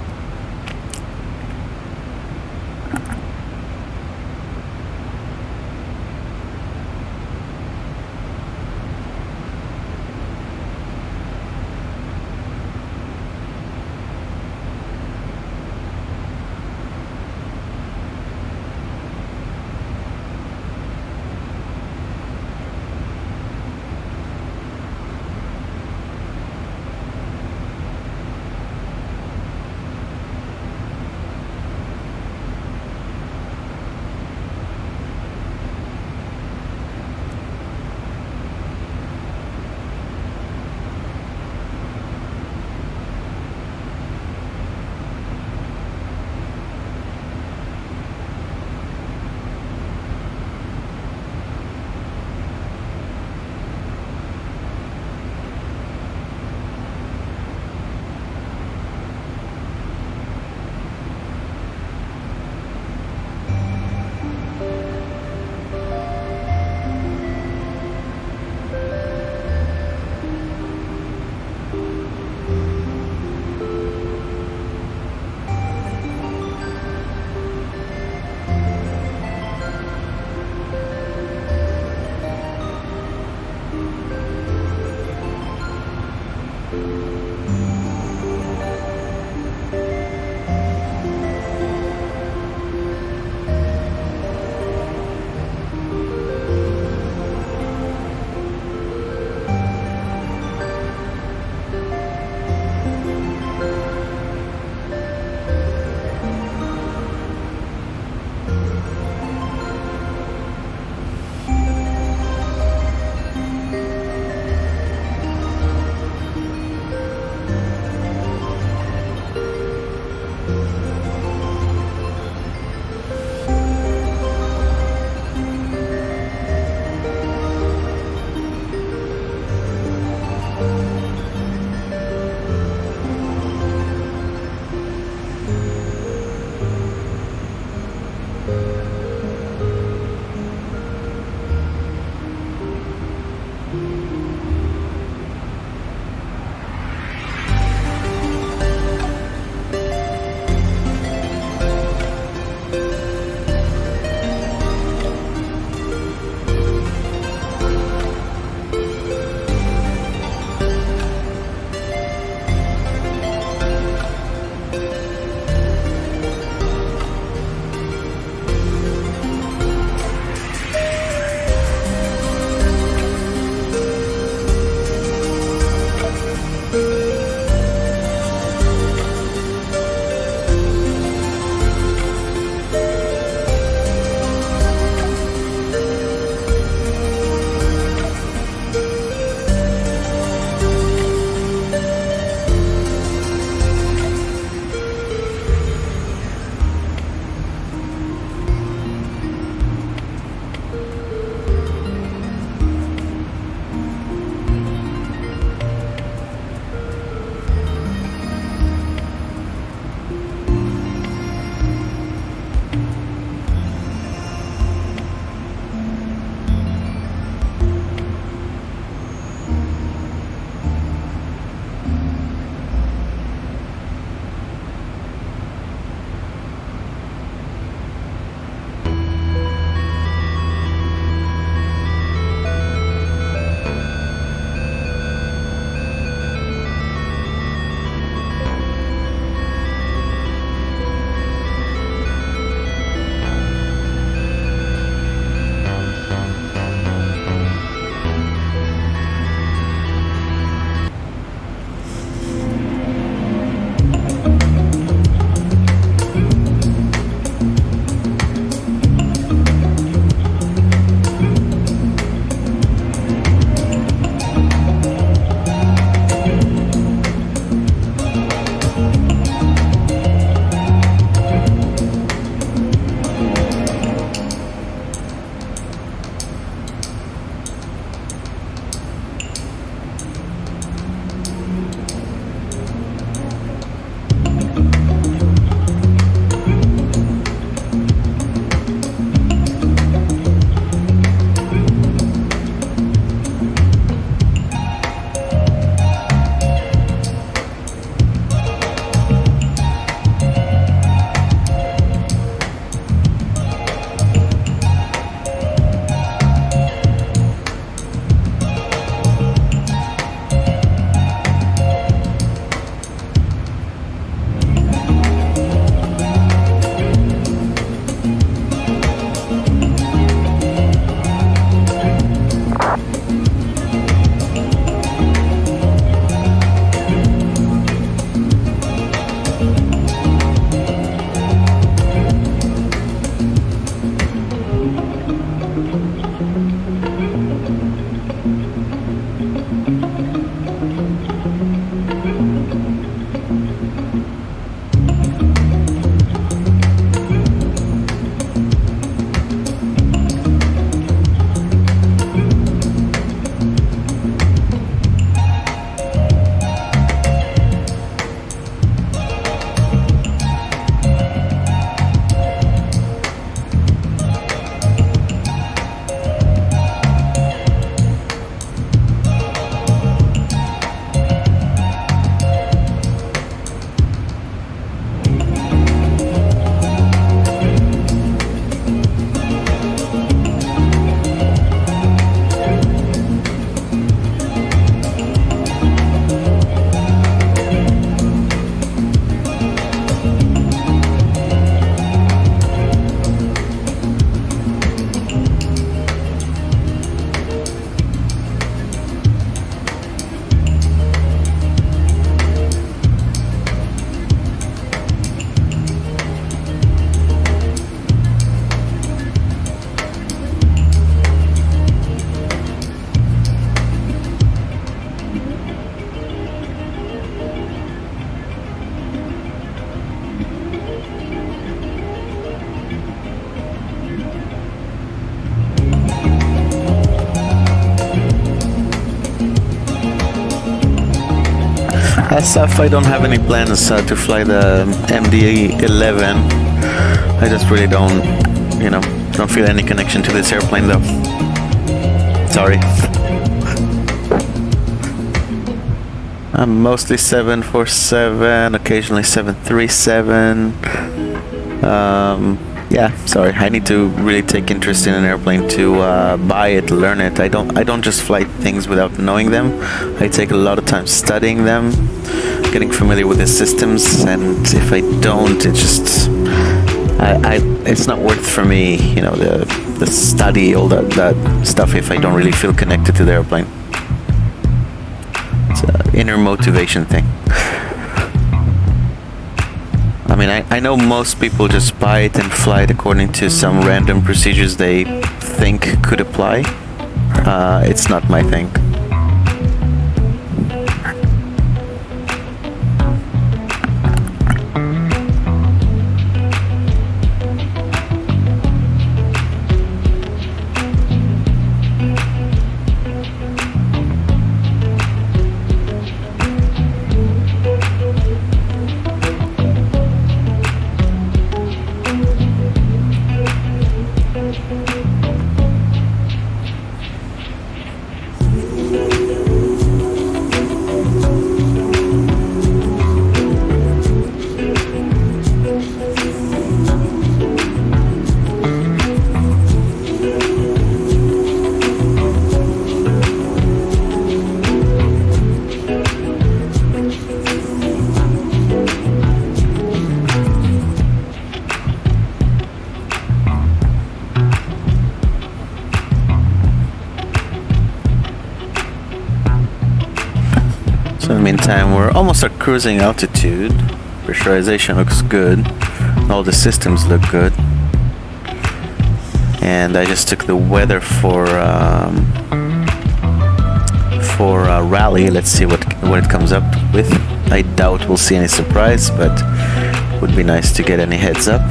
As of, I don't have any plans to fly the MD-11. I just really don't feel any connection to this airplane though. Sorry. I'm mostly 747, occasionally 737. Yeah, sorry. I need to really take interest in an airplane to buy it, learn it. I don't just fly things without knowing them. I take a lot of time studying them, getting familiar with the systems, and if I don't, it just it's not worth for me, the study, all that stuff, if I don't really feel connected to the airplane. It's an inner motivation thing. I mean, I know most people just buy it and fly it according to some random procedures they think could apply. It's not my thing. So in the meantime, we're almost at cruising altitude. Pressurization looks good. All the systems look good. And I just took the weather for rally. Let's see what it comes up with. I doubt we'll see any surprise, but it would be nice to get any heads up.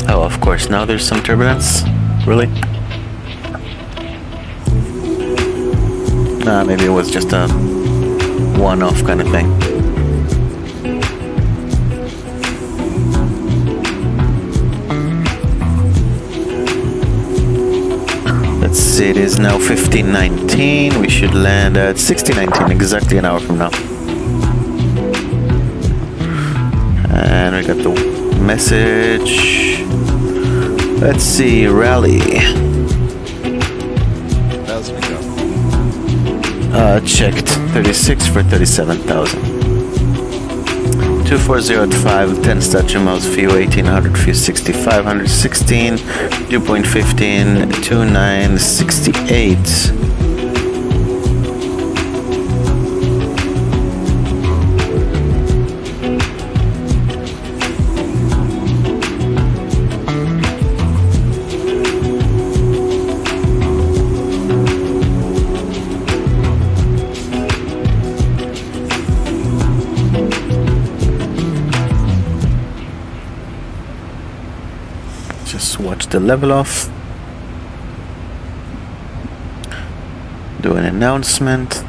Oh, of course, now there's some turbulence. Really? Maybe it was just a one-off kind of thing. Let's see, it is now 15:19. We should land at 16:19, exactly an hour from now. And we got the message. Let's see, rally. 1,000 to go. Checked 36 for 37,000. 240 at 5, 10 statute miles, fuel 1800, fuel 6500, 16, dew point 15, 2968. Just watch the level off. Do an announcement.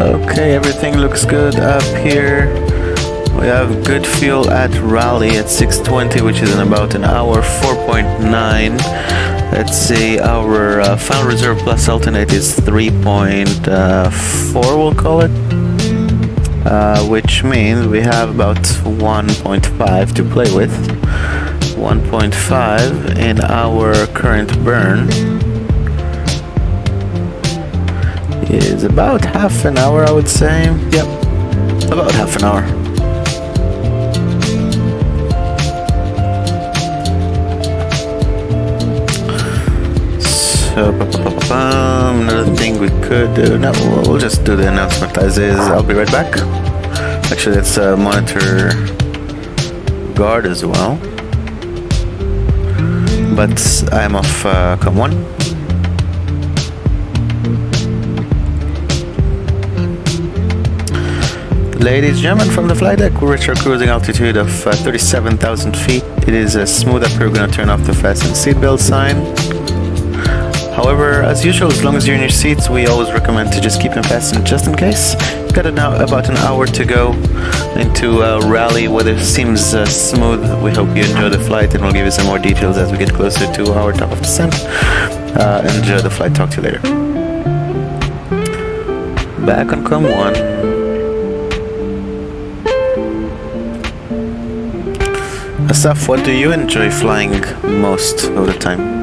Okay, everything looks good up here. We have good fuel at rally at 6:20, which is in about an hour, 4.9. Let's see, our final reserve plus alternate is 3.4, we'll call it. Which means we have about 1.5 to play with. 1.5 in our current burn is about half an hour, I would say. Yep, about half an hour. So Another thing we could do. No, we'll just do the announcement as is. I'll be right back. Actually, let's monitor guard as well. But I'm off com 1. Ladies and gentlemen, from the flight deck, we reach our cruising altitude of 37,000 feet. It is smooth up. We're going to turn off the fasten seatbelt sign. However, as usual, as long as you're in your seats, we always recommend to just keep them fastened just in case. We've got about an hour to go into Raleigh. Weather seems smooth. We hope you enjoy the flight, and we'll give you some more details as we get closer to our top of descent. Enjoy the flight. Talk to you later. Back on com 1. Asaf, what do you enjoy flying most of the time?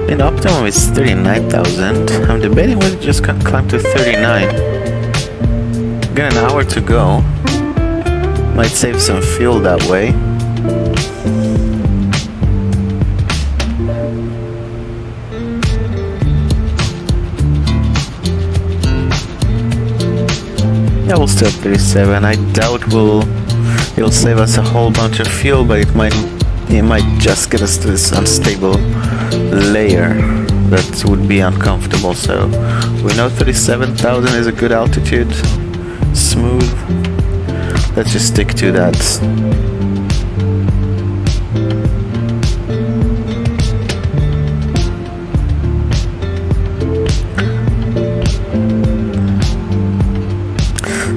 The optimum is 39,000. I'm debating whether to just climb to 39. Got an hour to go. Might save some fuel that way. Yeah, we'll stay at 37. I doubt it'll save us a whole bunch of fuel, but it might just get us to this unstable layer that would be uncomfortable. So we know 37,000 is a good altitude, smooth. Let's just stick to that.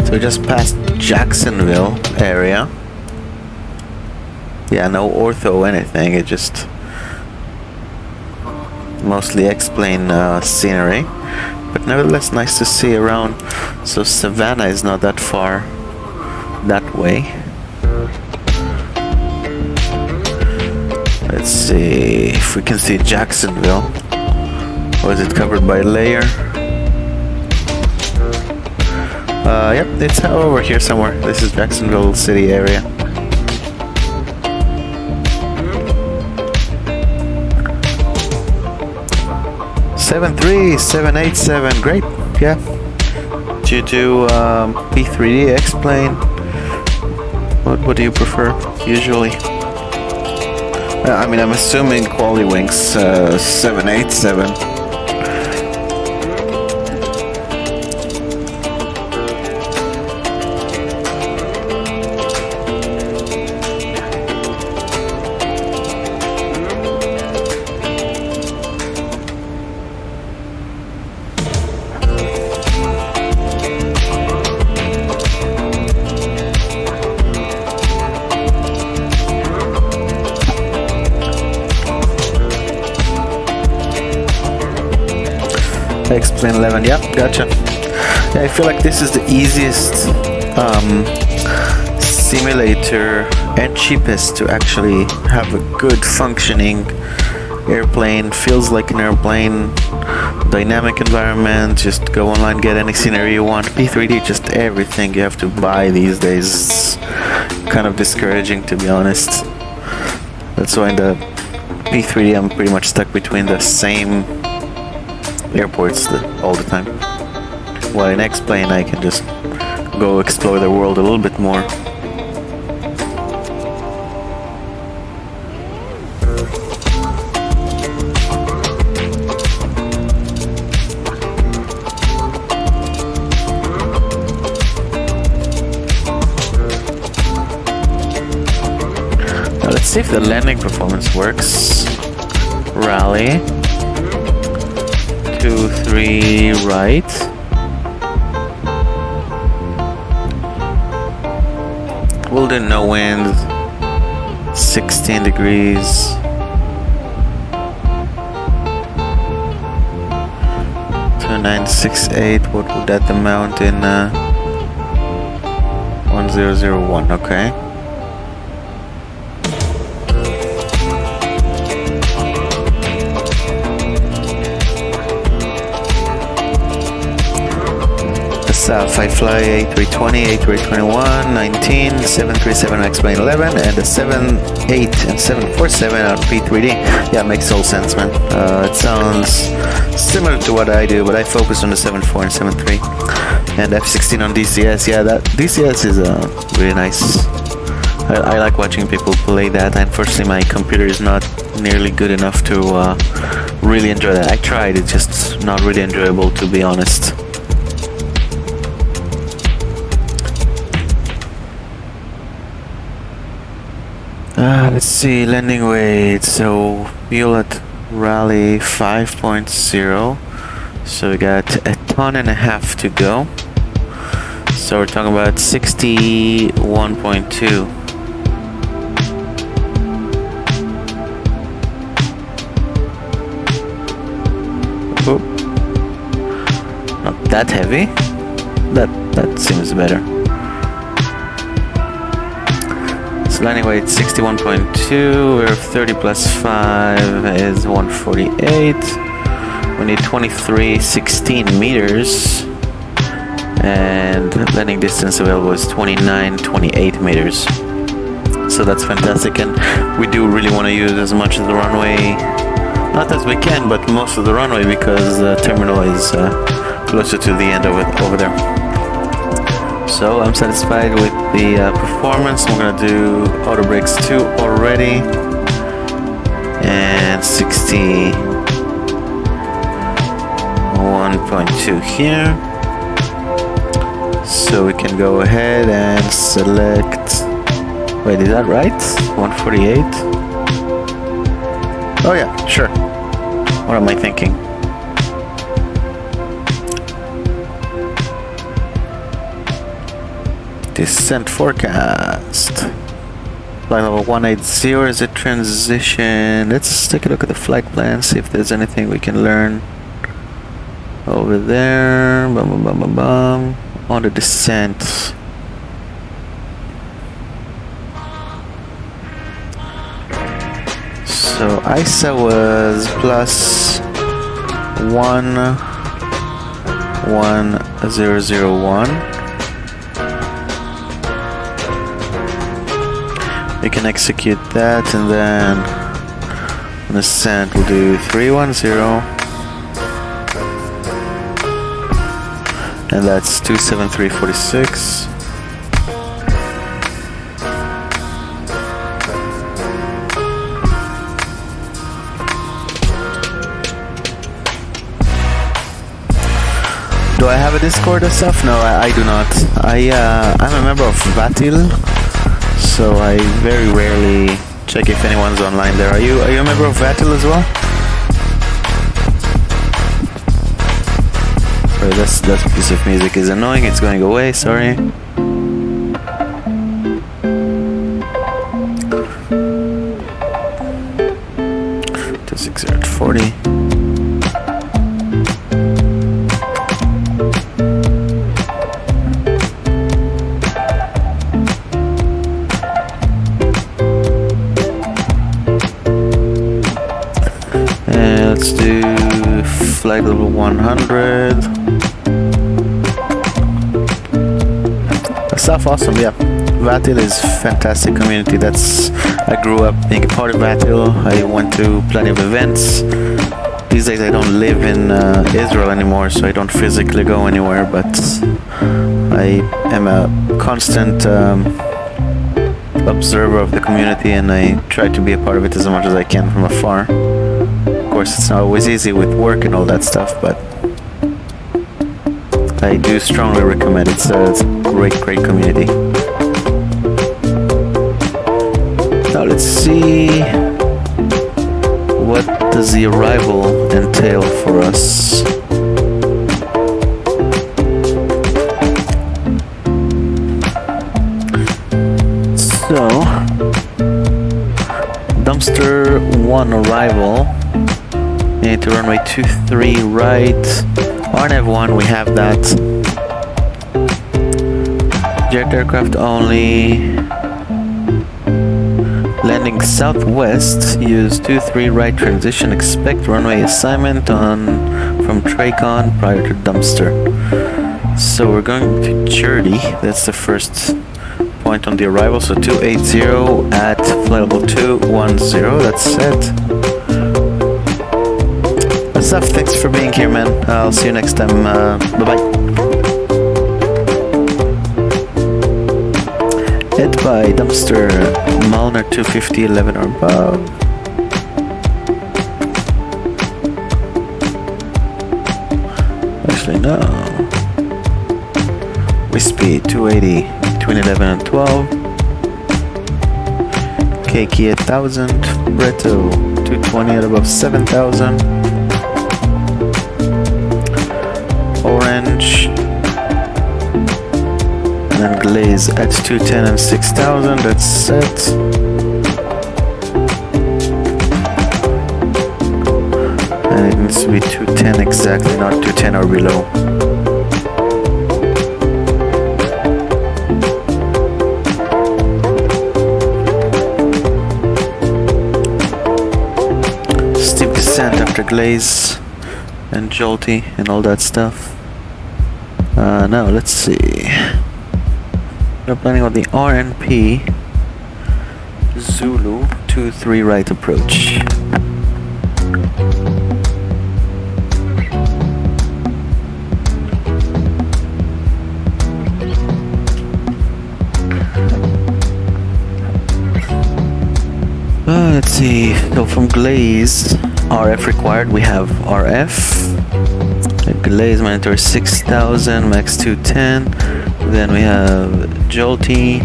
So we just passed Jacksonville area. Yeah, no ortho or anything, it just mostly explain scenery, but nevertheless nice to see around. So Savannah is not that far that way. Let's see if we can see Jacksonville, or is it covered by a layer? Yep, it's over here somewhere. This is Jacksonville city area. $73787, great, yeah. Due to P3D, explain. What do you prefer, usually? I mean, I'm assuming Quali Wings 787. Explain 11, yeah, gotcha. Yeah, I feel like this is the easiest simulator and cheapest to actually have a good functioning airplane. Feels like an airplane, dynamic environment, just go online, get any scenery you want. P3D, just everything you have to buy these days. It's kind of discouraging, to be honest. That's why in the P3D I'm pretty much stuck between the same airports all the time. While in X-Plane I can just go explore the world a little bit more. Now let's see if the landing performance works. Rally. 23 right. We'll do no wind. 16 degrees. So 968. What would that amount in 1001? Okay. south. I fly A320, A321, 19, 737 X-Plane 11, and a 78 and 747 on P3D. Yeah, makes all sense, man. It sounds similar to what I do, but I focus on the 74 and 73. And F-16 on DCS. Yeah, that DCS is really nice. I like watching people play that. Unfortunately, my computer is not nearly good enough to really enjoy that. I tried, it's just not really enjoyable, to be honest. Let's see, landing weight. So fuel at Rally 5.0. So we got a ton and a half to go. So we're talking about 61.2. Oh. Not that heavy. That seems better. So landing weight 61.2. We're 30 plus 5 is 148. We need 2316 meters. And landing distance available is 2928 meters. So that's fantastic, and we do really want to use as much of the runway, not as we can, but most of the runway, because the terminal is closer to the end of it over there. So I'm satisfied with the performance. I'm gonna do auto brakes 2 already, and 61.2 here. So we can go ahead and select, wait, is that right? 148? Oh yeah, sure. What am I thinking? Descent forecast. Flight level 180 is a transition. Let's take a look at the flight plan, see if there's anything we can learn over there. Bum, bum, bum, bum, bum. On the descent. So ISA was plus 11001. We can execute that, and then on the descent we'll do 310. And that's 27346. Do I have a Discord or stuff? No, I do not. I'm a member of Vatil, so I very rarely check if anyone's online there. Are you a member of Vatil as well? Sorry, that piece of music is annoying. It's going away. Sorry. To 640. And let's do flight level 100. Stuff awesome, yeah. Vatil is fantastic community. I grew up being a part of Vatil. I went to plenty of events. These days I don't live in Israel anymore, so I don't physically go anywhere, but I am a constant observer of the community, and I try to be a part of it as much as I can from afar. Of course, it's not always easy with work and all that stuff, but I do strongly recommend it. It's a great community. Now let's see, what does the arrival entail for us? So, dumpster 1 arrival. You need to runway 23 right. RNAV 1, we have that. Jet aircraft only. Landing southwest, use 23 right transition, expect runway assignment from Tracon prior to dumpster. So we're going to Churdy. That's the first point on the arrival. So 280 at flight level 210. That's set. That's stuff. Thanks for being here, man. I'll see you next time. Bye bye. Hit by dumpster Malner 250 11 or above. Actually no. Speed 280 between 11 and 12. Keiki 1000. Breto 220 at above 7000. Orange. And then Glaze at 210 and 6000. That's set. And it needs to be 210 exactly, not 210 or below. After Glaze and Jolty and all that stuff. Now let's see. We're planning on the RNP Zulu 2-3 right approach. Let's see. So from Glaze, RF required, we have RF. Glaze monitor 6000, max 210. Then we have Jolty,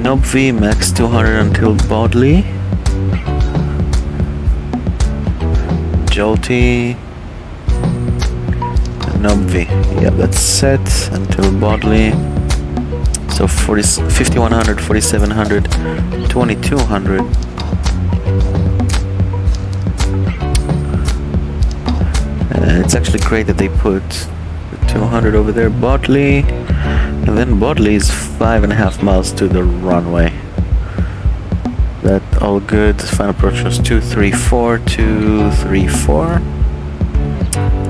Nobvi, max 200 until Bodley. Jolty, Nobvi. Yeah, that's set until Bodley. So 5100, 4700, 2200. It's actually great that they put the 200 over there, Bodley, and then Bodley is 5.5 miles to the runway. That all good. Final approach was 234, 234.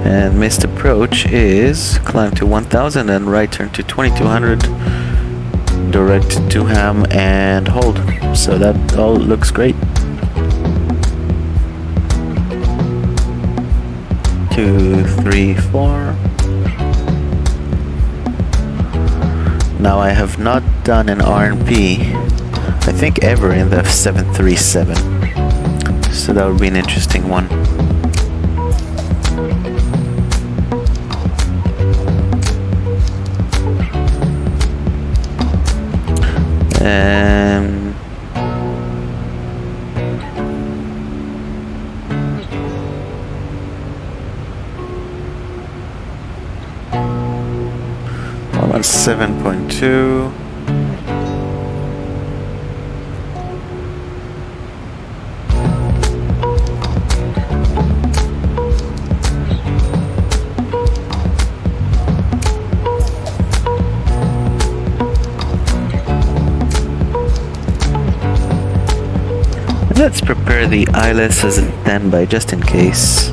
And missed approach is climb to 1000 and right turn to 2200, direct to Ham and hold. So that all looks great. 2, 3, 4. Now I have not done an RNP, I think ever in the 737. So that would be an interesting one. On 7.2. Let's prepare the ILS as a standby just in case.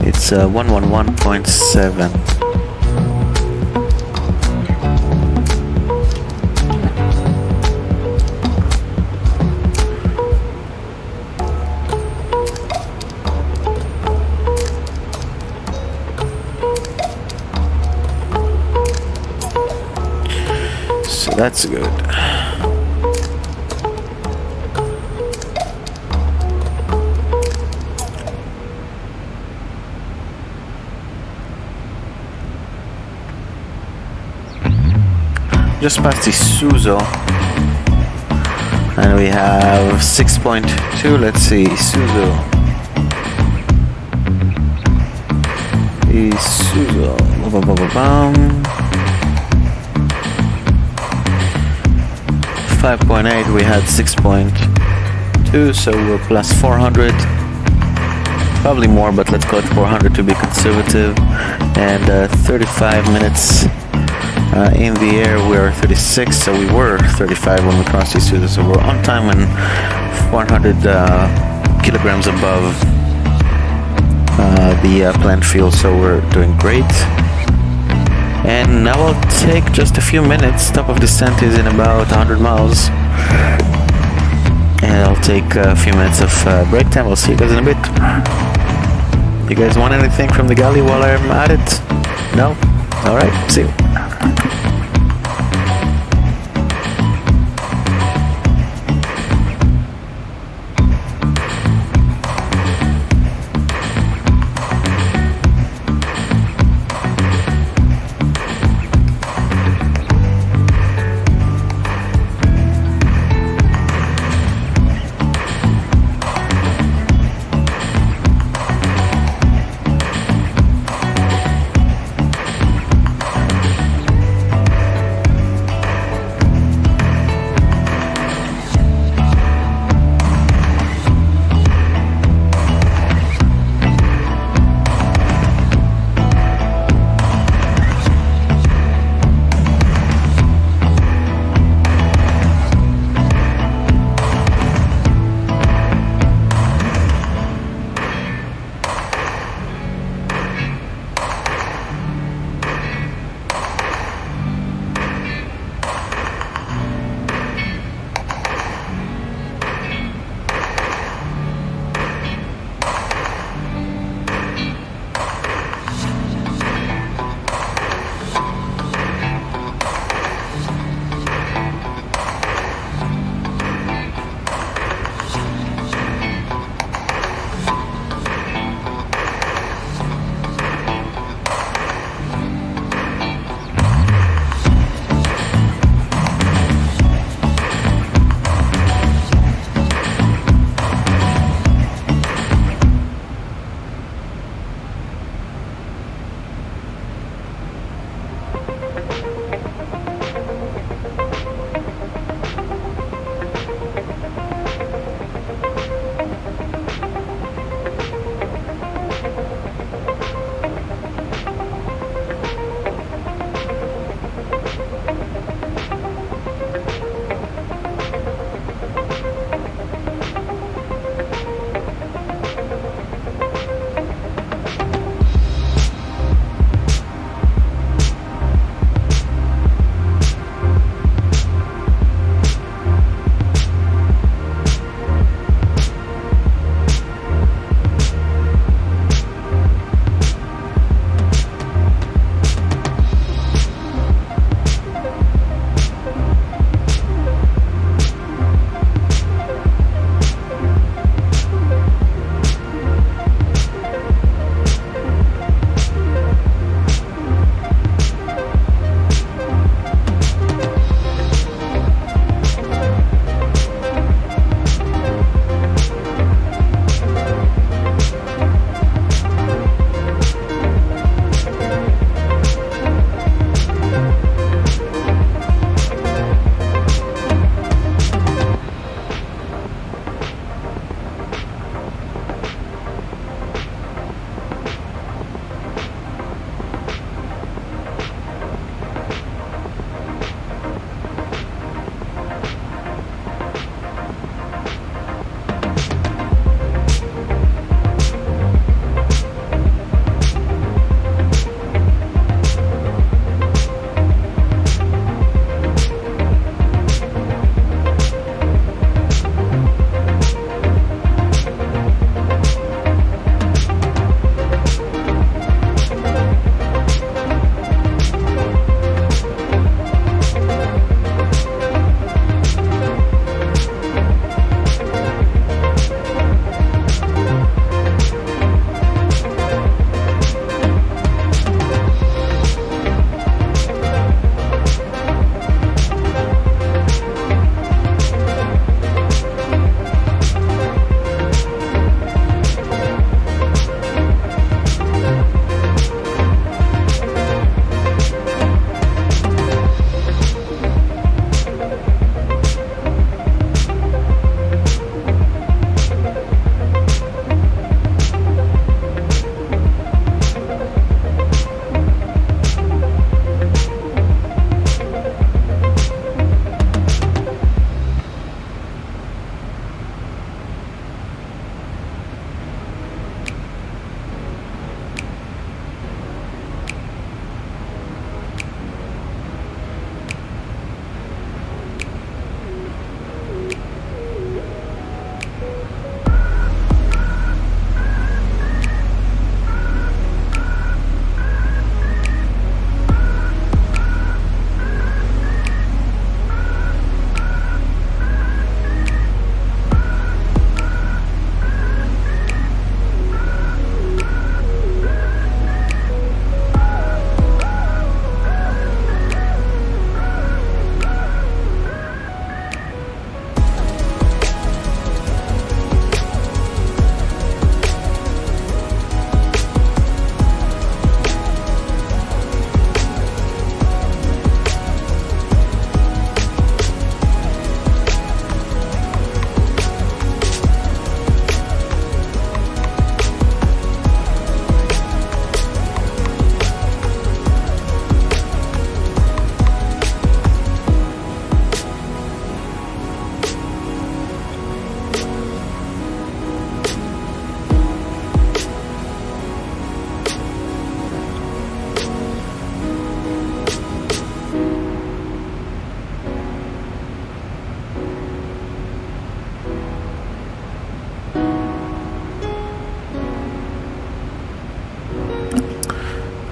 It's 111.7. So that's good. Just past the Suzo, and we have 6.2. Let's see, Suzo. Suzo. 5.8. We had 6.2, so we're plus 400. Probably more, but let's go at 400 to be conservative. And 35 minutes. In the air we're 36, so we were 35 when we crossed these two, so we're on time and 400 kilograms above the plant fuel, so we're doing great. And now I'll take just a few minutes. Top of descent is in about 100 miles. And I'll take a few minutes of break time. I'll see you guys in a bit. You guys want anything from the galley while I'm at it? No? Alright, see you.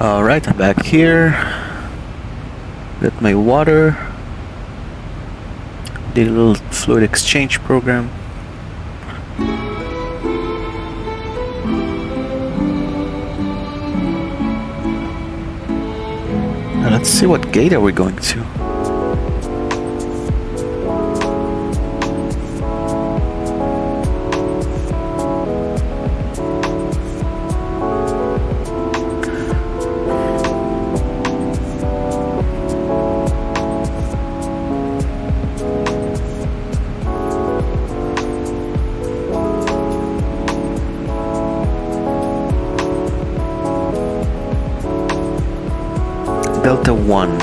Alright, I'm back here. Got my water. Did a little fluid exchange program. Now let's see what gate are we going to. Delta 1.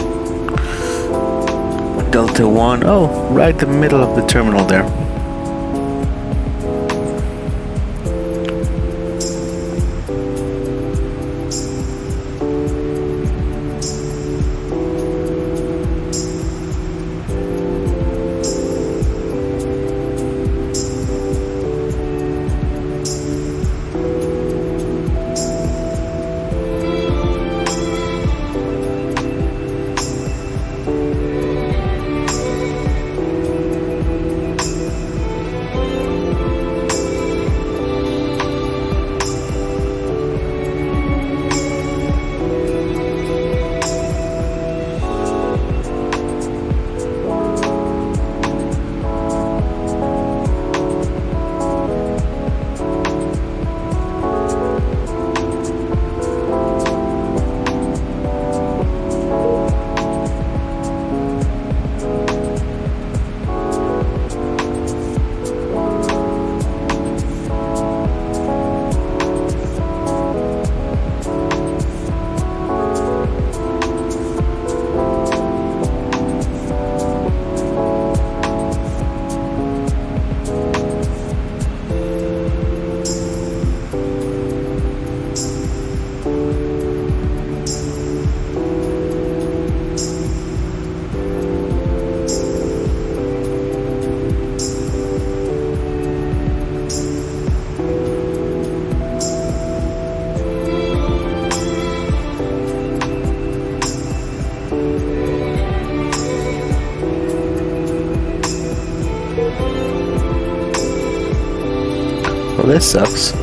Delta 1. Oh, right in the middle of the terminal there. Well, this sucks.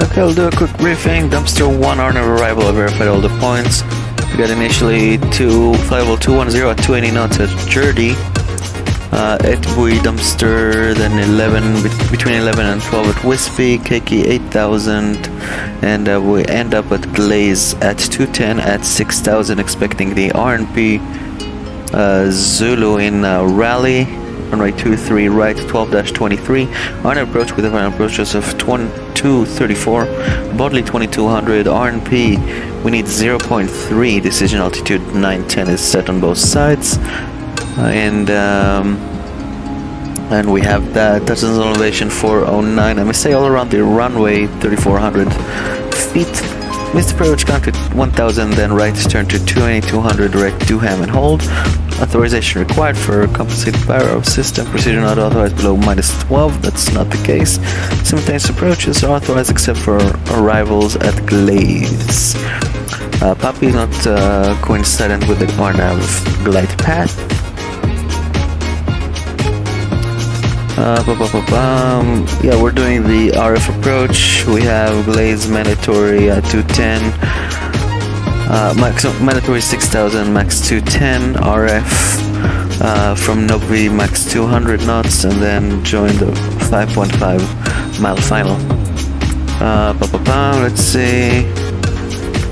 Okay, I'll do a quick briefing. Dumpster 1 on arrival, I verified all the points. We got initially 250-210 at 280 knots at Jersey. At Bui dumpster, then between 11 and 12 at Wispy, Keiki 8000, and we end up at Glaze at 210 at 6000, expecting the RNP Zulu in Rally, runway 23 right, 12-23, on approach with a final approach of 234, Bodley 2200, RNP, we need 0.3, decision altitude 910 is set on both sides. And we have that touchdown elevation 409. I must say all around the runway 3400 feet. Missed approach count to 1000, then right turn to 280-200, right Durham and hold. Authorization required for compensated pyro system. Procedure not authorized below -12. That's not the case. Simultaneous approaches are authorized except for arrivals at Glaze. Papi is not coincident with the RNAV glide path. Yeah, we're doing the RF approach. We have Glaze mandatory 210, max mandatory 6000, max 210 RF from Novi, max 200 knots, and then join the 5.5 mile final. Let's see.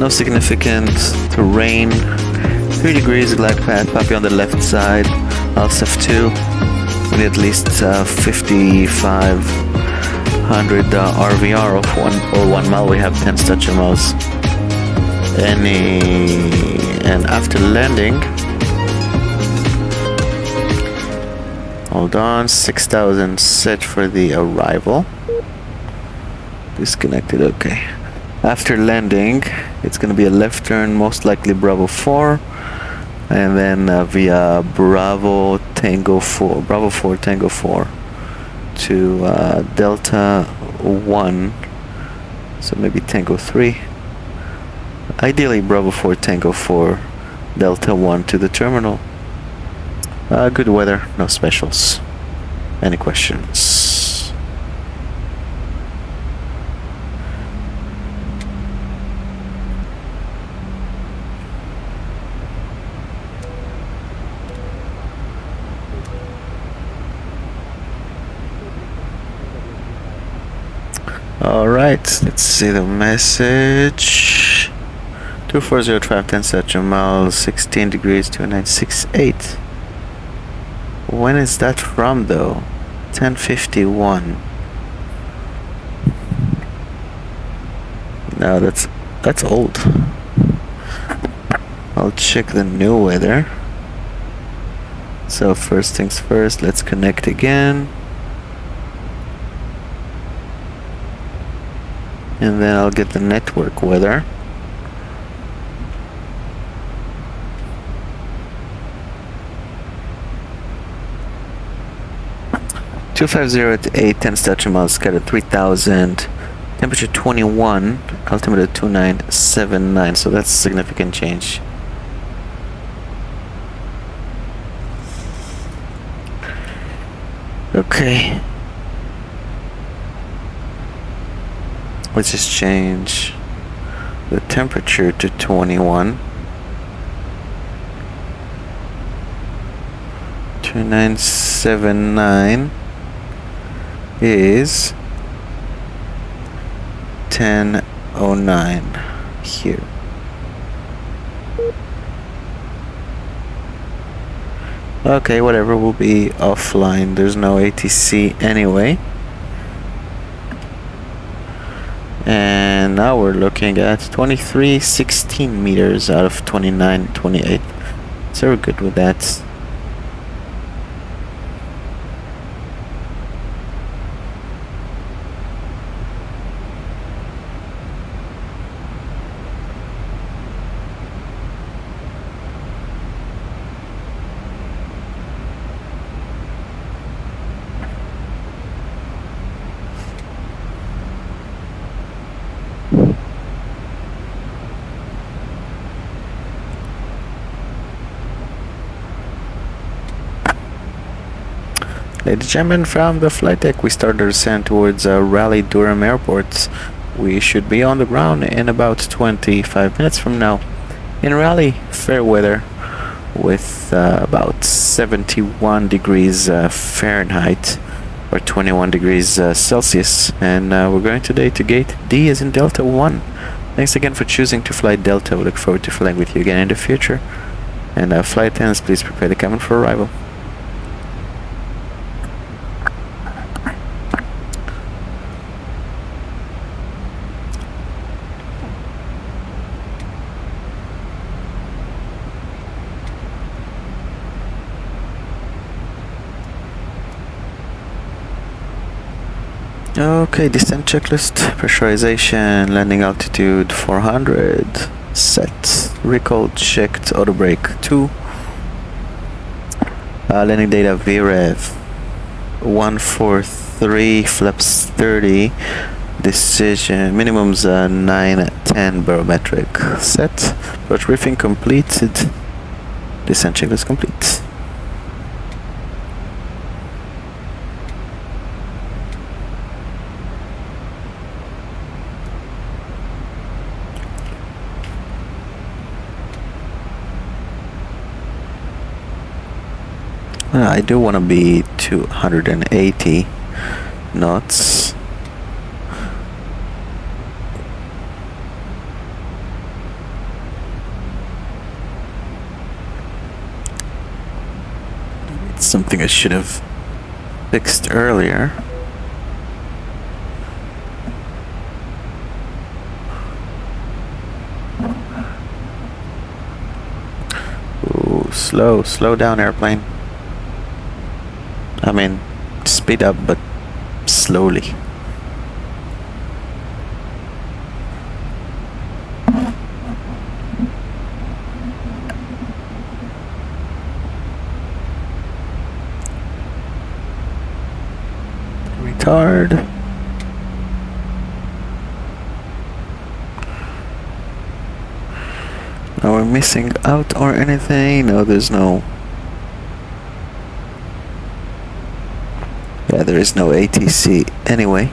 No significant terrain. 3 degrees glide path. Papi on the left side. Alsef 2. We need at least 5,500 RVR of 1 mile. We have 10 stature miles. And after landing, hold on, 6,000 set for the arrival. Disconnected, okay. After landing, it's gonna be a left turn, most likely Bravo 4. And then via Bravo 4 Tango 4 to Delta 1, so maybe Tango 3. Ideally Bravo 4 Tango 4 Delta 1 to the terminal. Good weather, no specials. Any questions? Alright, let's see the message. 240 traffic 10 stature miles, 16 degrees 2968. When is that from though? 1051. No, that's old. I'll check the new weather. So first things first, let's connect again. And then I'll get the network weather. (250 at 8, 10 stature miles, scattered 3000, temperature 21, altimeter 2979, so that's a significant change. Okay. Let's just change the temperature to 21. 2979 is 1009 here. Okay, whatever, we'll be offline. There's no ATC anyway. And now we're looking at 2316 meters out of 2928. So we're good with that. Ladies and gentlemen, from the flight deck we start our descent towards Raleigh Durham Airport. we should be on the ground in about 25 minutes from now. In Raleigh, fair weather with about 71 degrees Fahrenheit or 21 degrees Celsius, and we're going today to gate D as in Delta 1. Thanks again for choosing to fly Delta. We look forward to flying with you again in the future. And flight attendants, please prepare the cabin for arrival. Okay, descent checklist, pressurization, landing altitude 400, set, recall checked, auto brake 2, landing data VREV 143, flaps 30, decision, minimums 910 barometric, set, approach briefing completed, descent checklist complete. I do want to be 280 knots. It's something I should have fixed earlier. Ooh, slow down, airplane. I mean, speed up, but slowly. Retard. Now we're missing out or anything? No, there's no. Yeah, there is no ATC anyway.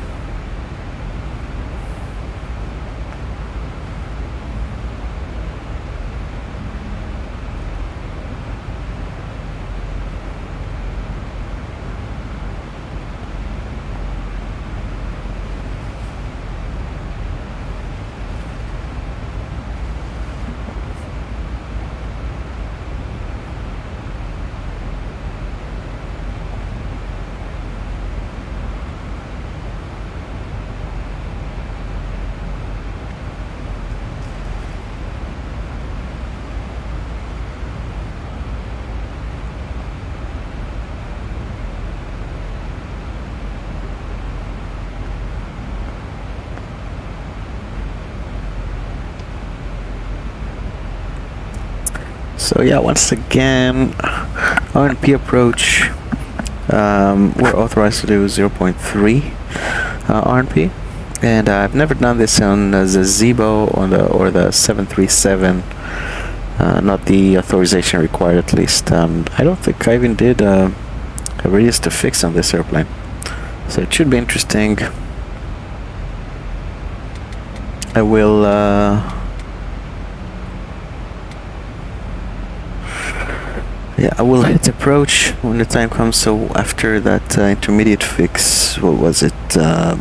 So yeah, once again, RNP approach. We're authorized to do 0.3 RNP, and I've never done this on the Zibo or the 737. Not the authorization required, at least. I don't think I even did a radius to fix on this airplane, so it should be interesting. I will. Yeah, I will hit approach when the time comes. So after that intermediate fix, what was it? Yeah,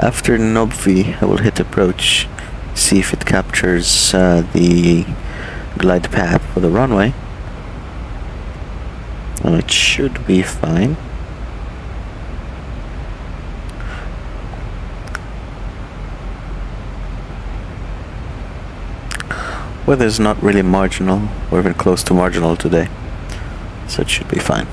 after Nobvi, I will hit approach, see if it captures the glide path for the runway. And it should be fine. Weather's not really marginal, or even close to marginal today, so it should be fine.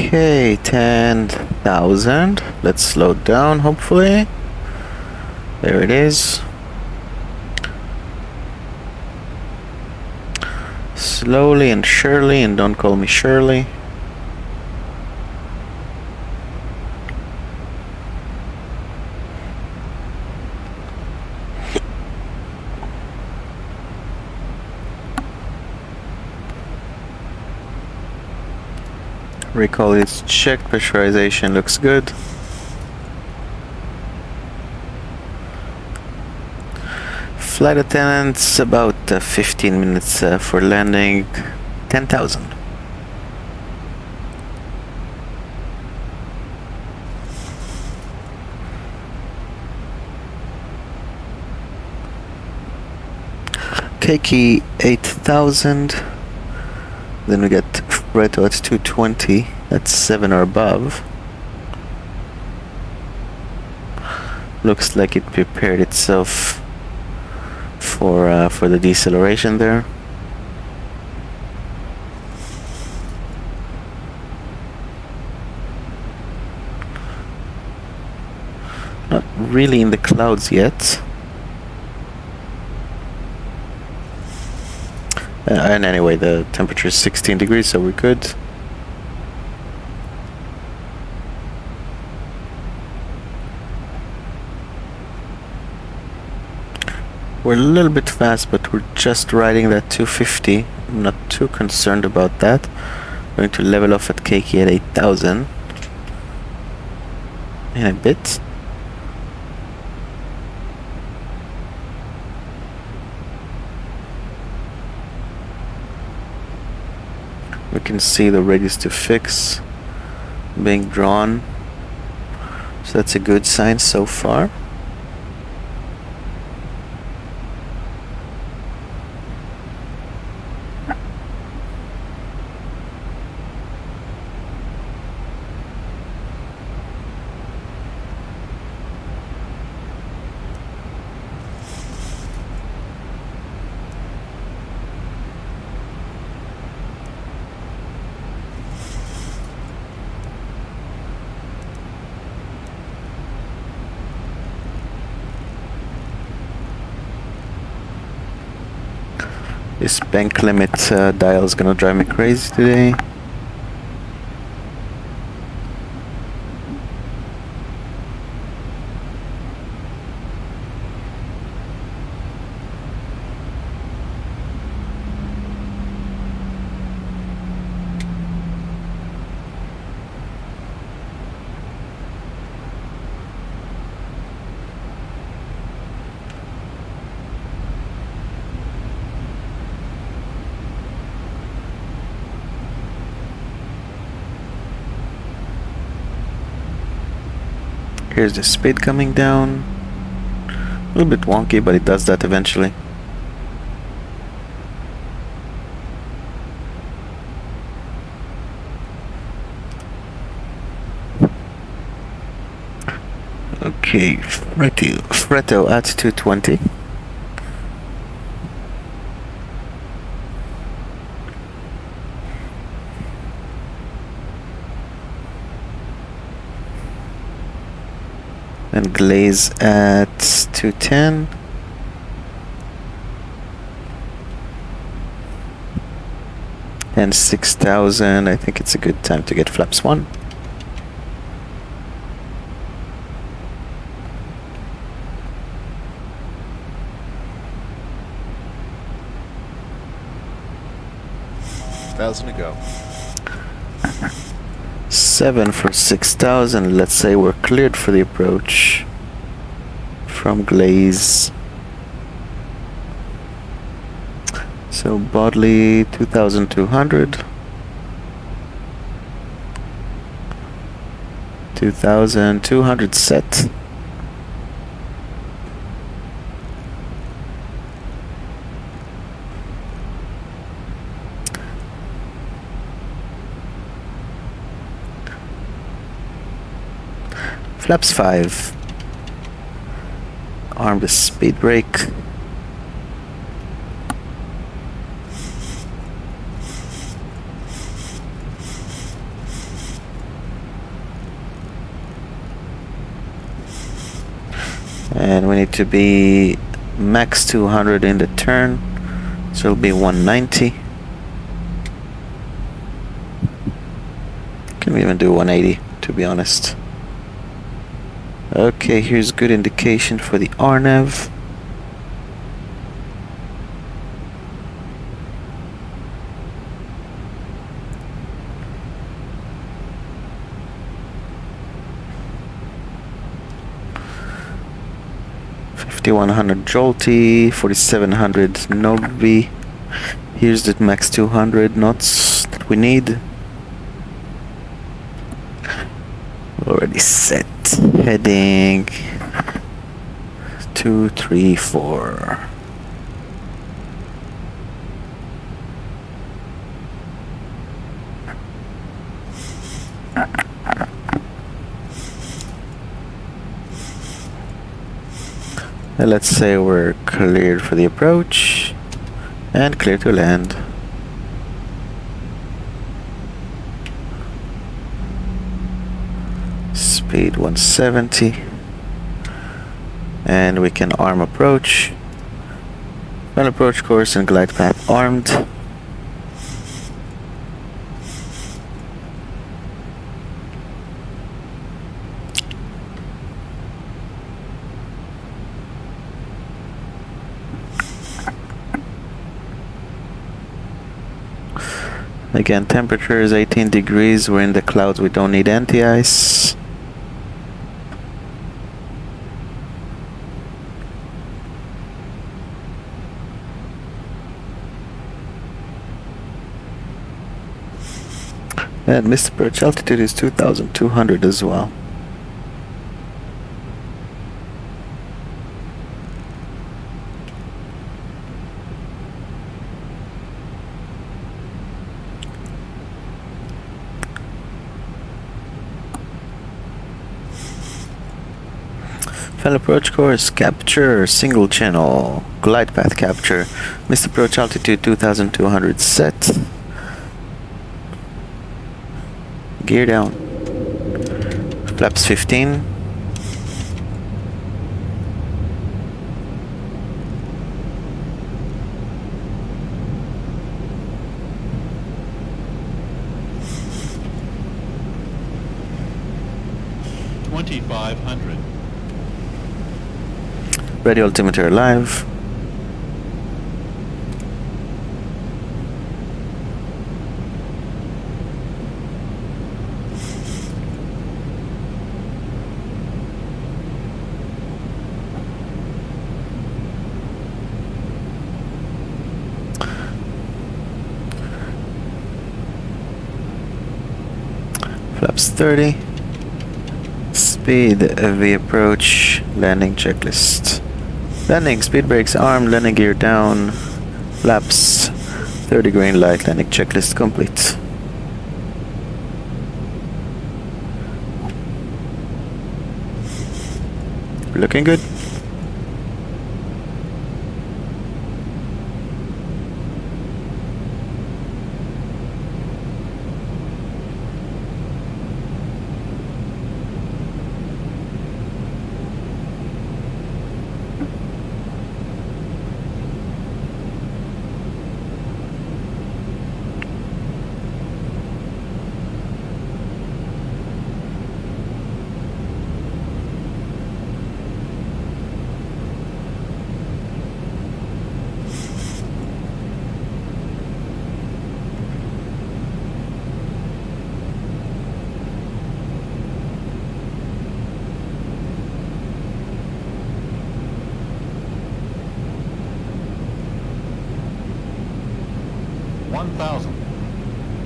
Okay, 10,000. Let's slow down, hopefully. There it is. Slowly and surely, and don't call me Shirley. Recall is checked, pressurization looks good. Flight attendants, about 15 minutes for landing, 10,000. Keiki 8,000. Then we get Fretto at 220. That's 7 or above. Looks like it prepared itself for the deceleration there. Not really in the clouds yet. And anyway, the temperature is 16 degrees, so we're good. We're a little bit fast, but we're just riding that 250. I'm not too concerned about that. Going to level off at Keiki at 8,000 in a bit. We can see the radius to fix being drawn, so that's a good sign so far. This bank limit dial is gonna drive me crazy today. Here's the speed coming down. A little bit wonky, but it does that eventually. Okay, Fretto at 220. And Glaze at 210. And 6,000. I think it's a good time to get flaps 1. Thousand to go. 7 for 6,000. Let's say we're cleared for the approach from Glaze. So Bodley 2,200. 2,200 set. Flaps 5. Arm the speed brake. And we need to be max 200 in the turn, so it'll be 190. Can we even do 180, to be honest? Okay, here's good indication for the RNAV. $5,100 Jolty, 4,700 Novi. Here's the max 200 knots that we need. Already set. Heading 2, 3, 4. And let's say we're cleared for the approach and clear to land. Speed 170, and we can arm approach. Final approach course and glide path armed. Again, temperature is 18 degrees. We're in the clouds. We don't need anti-ice. And Mr. Perch altitude is 2,200 as well. Final approach course capture, single channel, glide path capture. Missed approach altitude 2,200 set. Gear down. Flaps 15. $2,500. Radio altimeter live. Flaps 30. Speed V approach. Landing checklist. Landing, speed brakes armed, landing gear down. Flaps 30 green light, landing checklist complete. Looking good.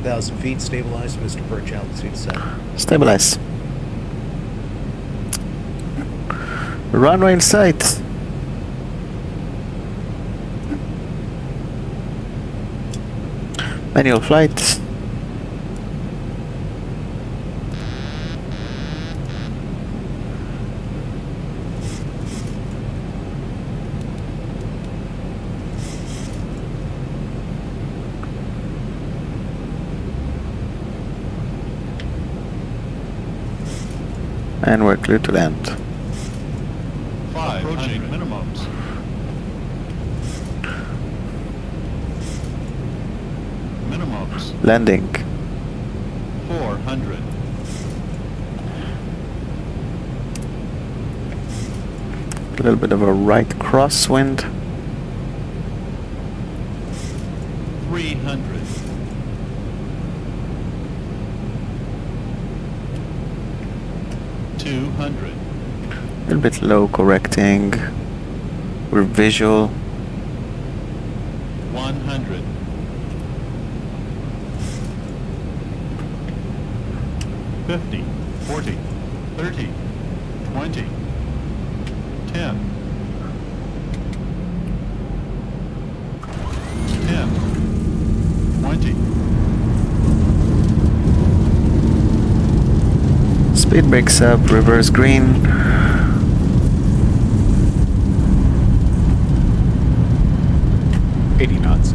Thousand feet, stabilized, Mr. Perch, altitude set. Stabilize. Runway in sight. Manual flight. And we're clear to land. 5 Approaching minimums. Minimums. Landing. 400. A little bit of a right crosswind. 300. 200. A little bit low, correcting. We're visual. 100. 50, 40, 30, 20, 10, 10, 20. Speed breaks up, reverse green. knots.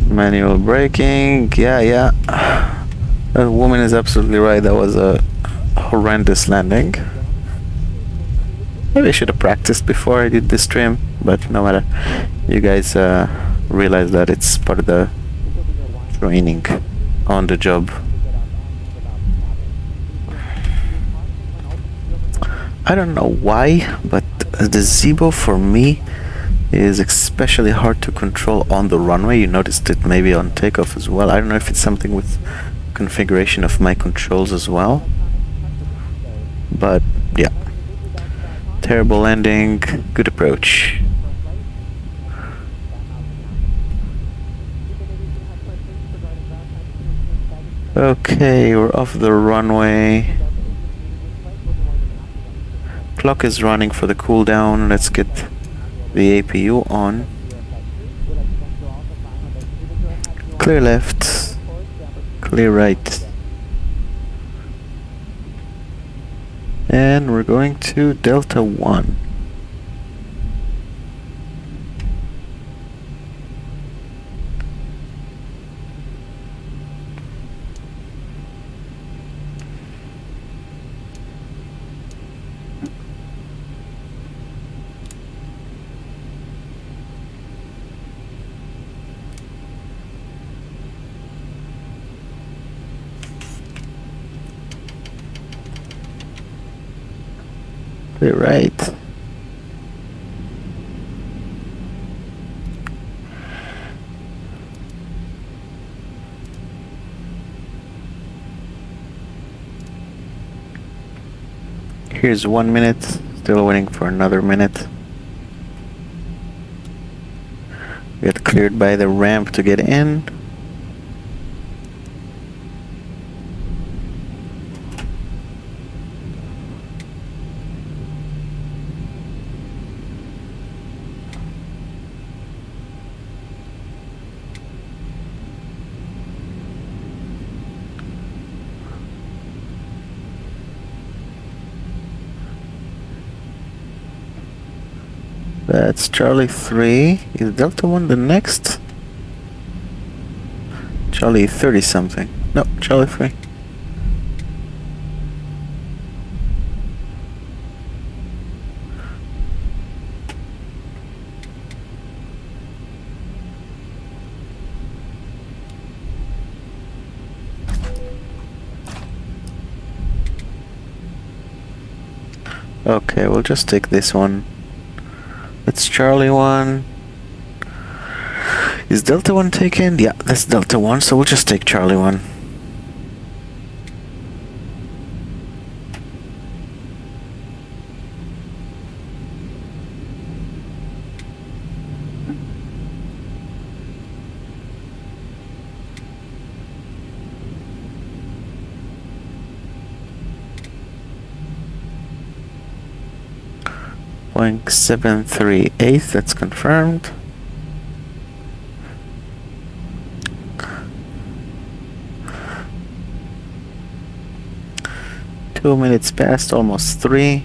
Manual braking. Yeah. That woman is absolutely right. That was a horrendous landing. Maybe I should have practiced before I did this trim, but no matter. You guys realize that it's part of the training on the job. I don't know why, but the Zibo for me is especially hard to control on the runway. You noticed it maybe on takeoff as well. I don't know if it's something with configuration of my controls as well. But yeah. Terrible landing, good approach. Okay, we're off the runway. Clock is running for the cooldown. Let's get the APU on. Clear left, clear right. And we're going to Delta 1. Clear right. Here's 1 minute, still waiting for another minute. We got cleared by the ramp to get in. That's Charlie 3. Is Delta 1 the next? Charlie 30 something. No, Charlie 3. Okay, we'll just take this one. That's Charlie 1. Is Delta 1 taken? Yeah, that's Delta 1, so we'll just take Charlie 1. Boeing 738, that's confirmed. Two minutes past, almost 3.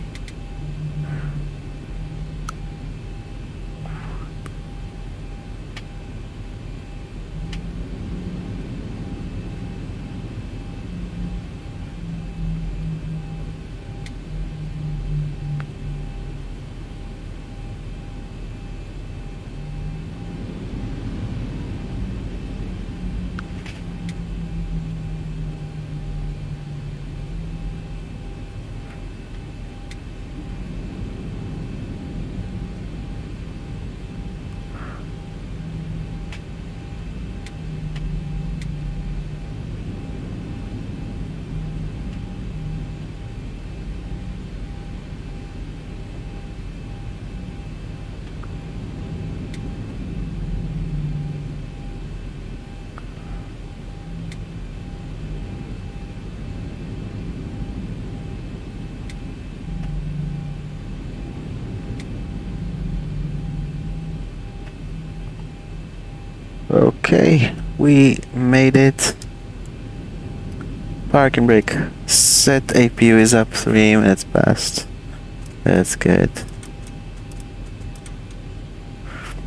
Okay, we made it. Parking brake set. APU is up. 3 minutes past. That's good.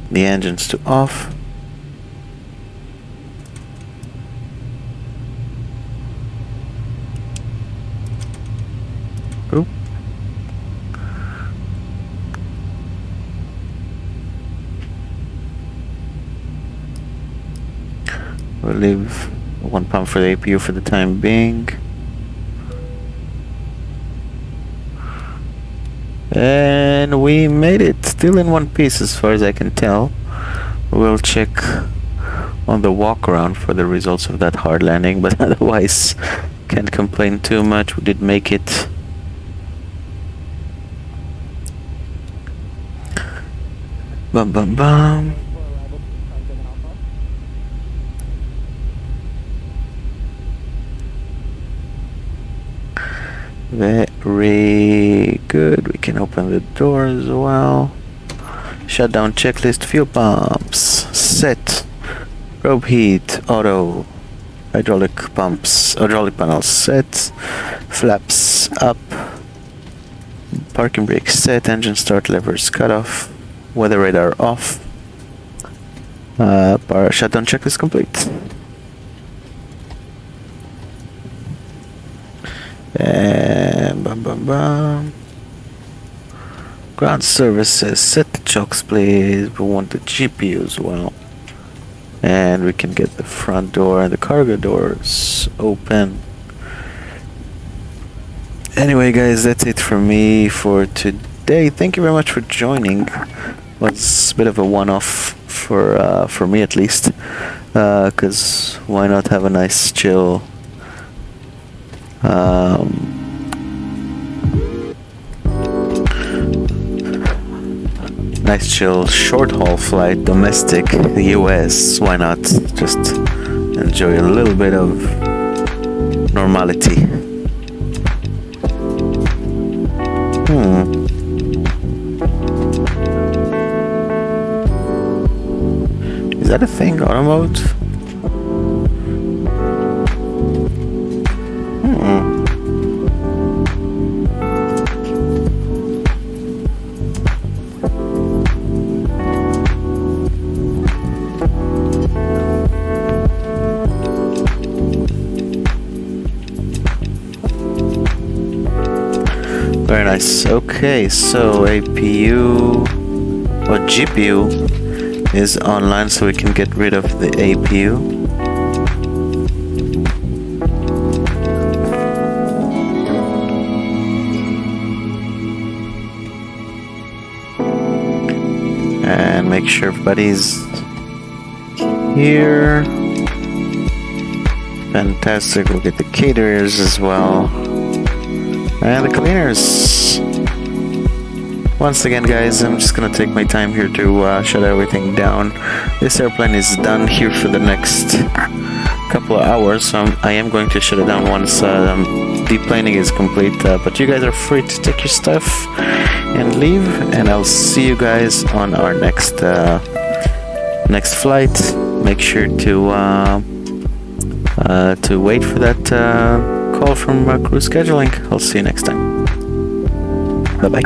The engine's to off. Oop. We'll leave one pump for the APU for the time being. And we made it, still in one piece as far as I can tell. We'll check on the walk around for the results of that hard landing, but otherwise can't complain too much. We did make it. Bum bum bum. Very good. We can open the door as well. Shutdown checklist. Fuel pumps set. Probe heat auto. Hydraulic pumps. Hydraulic panels set. Flaps up. Parking brake set. Engine start levers cut off. Weather radar off. Power shutdown checklist complete. And bum bum bum. Ground services, set the chokes please. We want the GPU as well. And we can get the front door and the cargo doors open. Anyway guys, that's it for me for today. Thank you very much for joining. Was a bit of a one-off for me at least. Cause why not have a nice chill nice chill short haul flight, domestic US. Why not just enjoy a little bit of normality? Is that a thing, auto mode? Very nice. Okay, so APU or GPU is online, so we can get rid of the APU. And make sure everybody's here. Fantastic. We'll get the caterers as well. And the cleaners. Once again guys, I'm just gonna take my time here to shut everything down. This airplane is done here for the next couple of hours, so I am going to shut it down once deplaning is complete. But you guys are free to take your stuff and leave, and I'll see you guys on our next flight. Make sure to wait for that call from crew scheduling. I'll see you next time. Bye bye.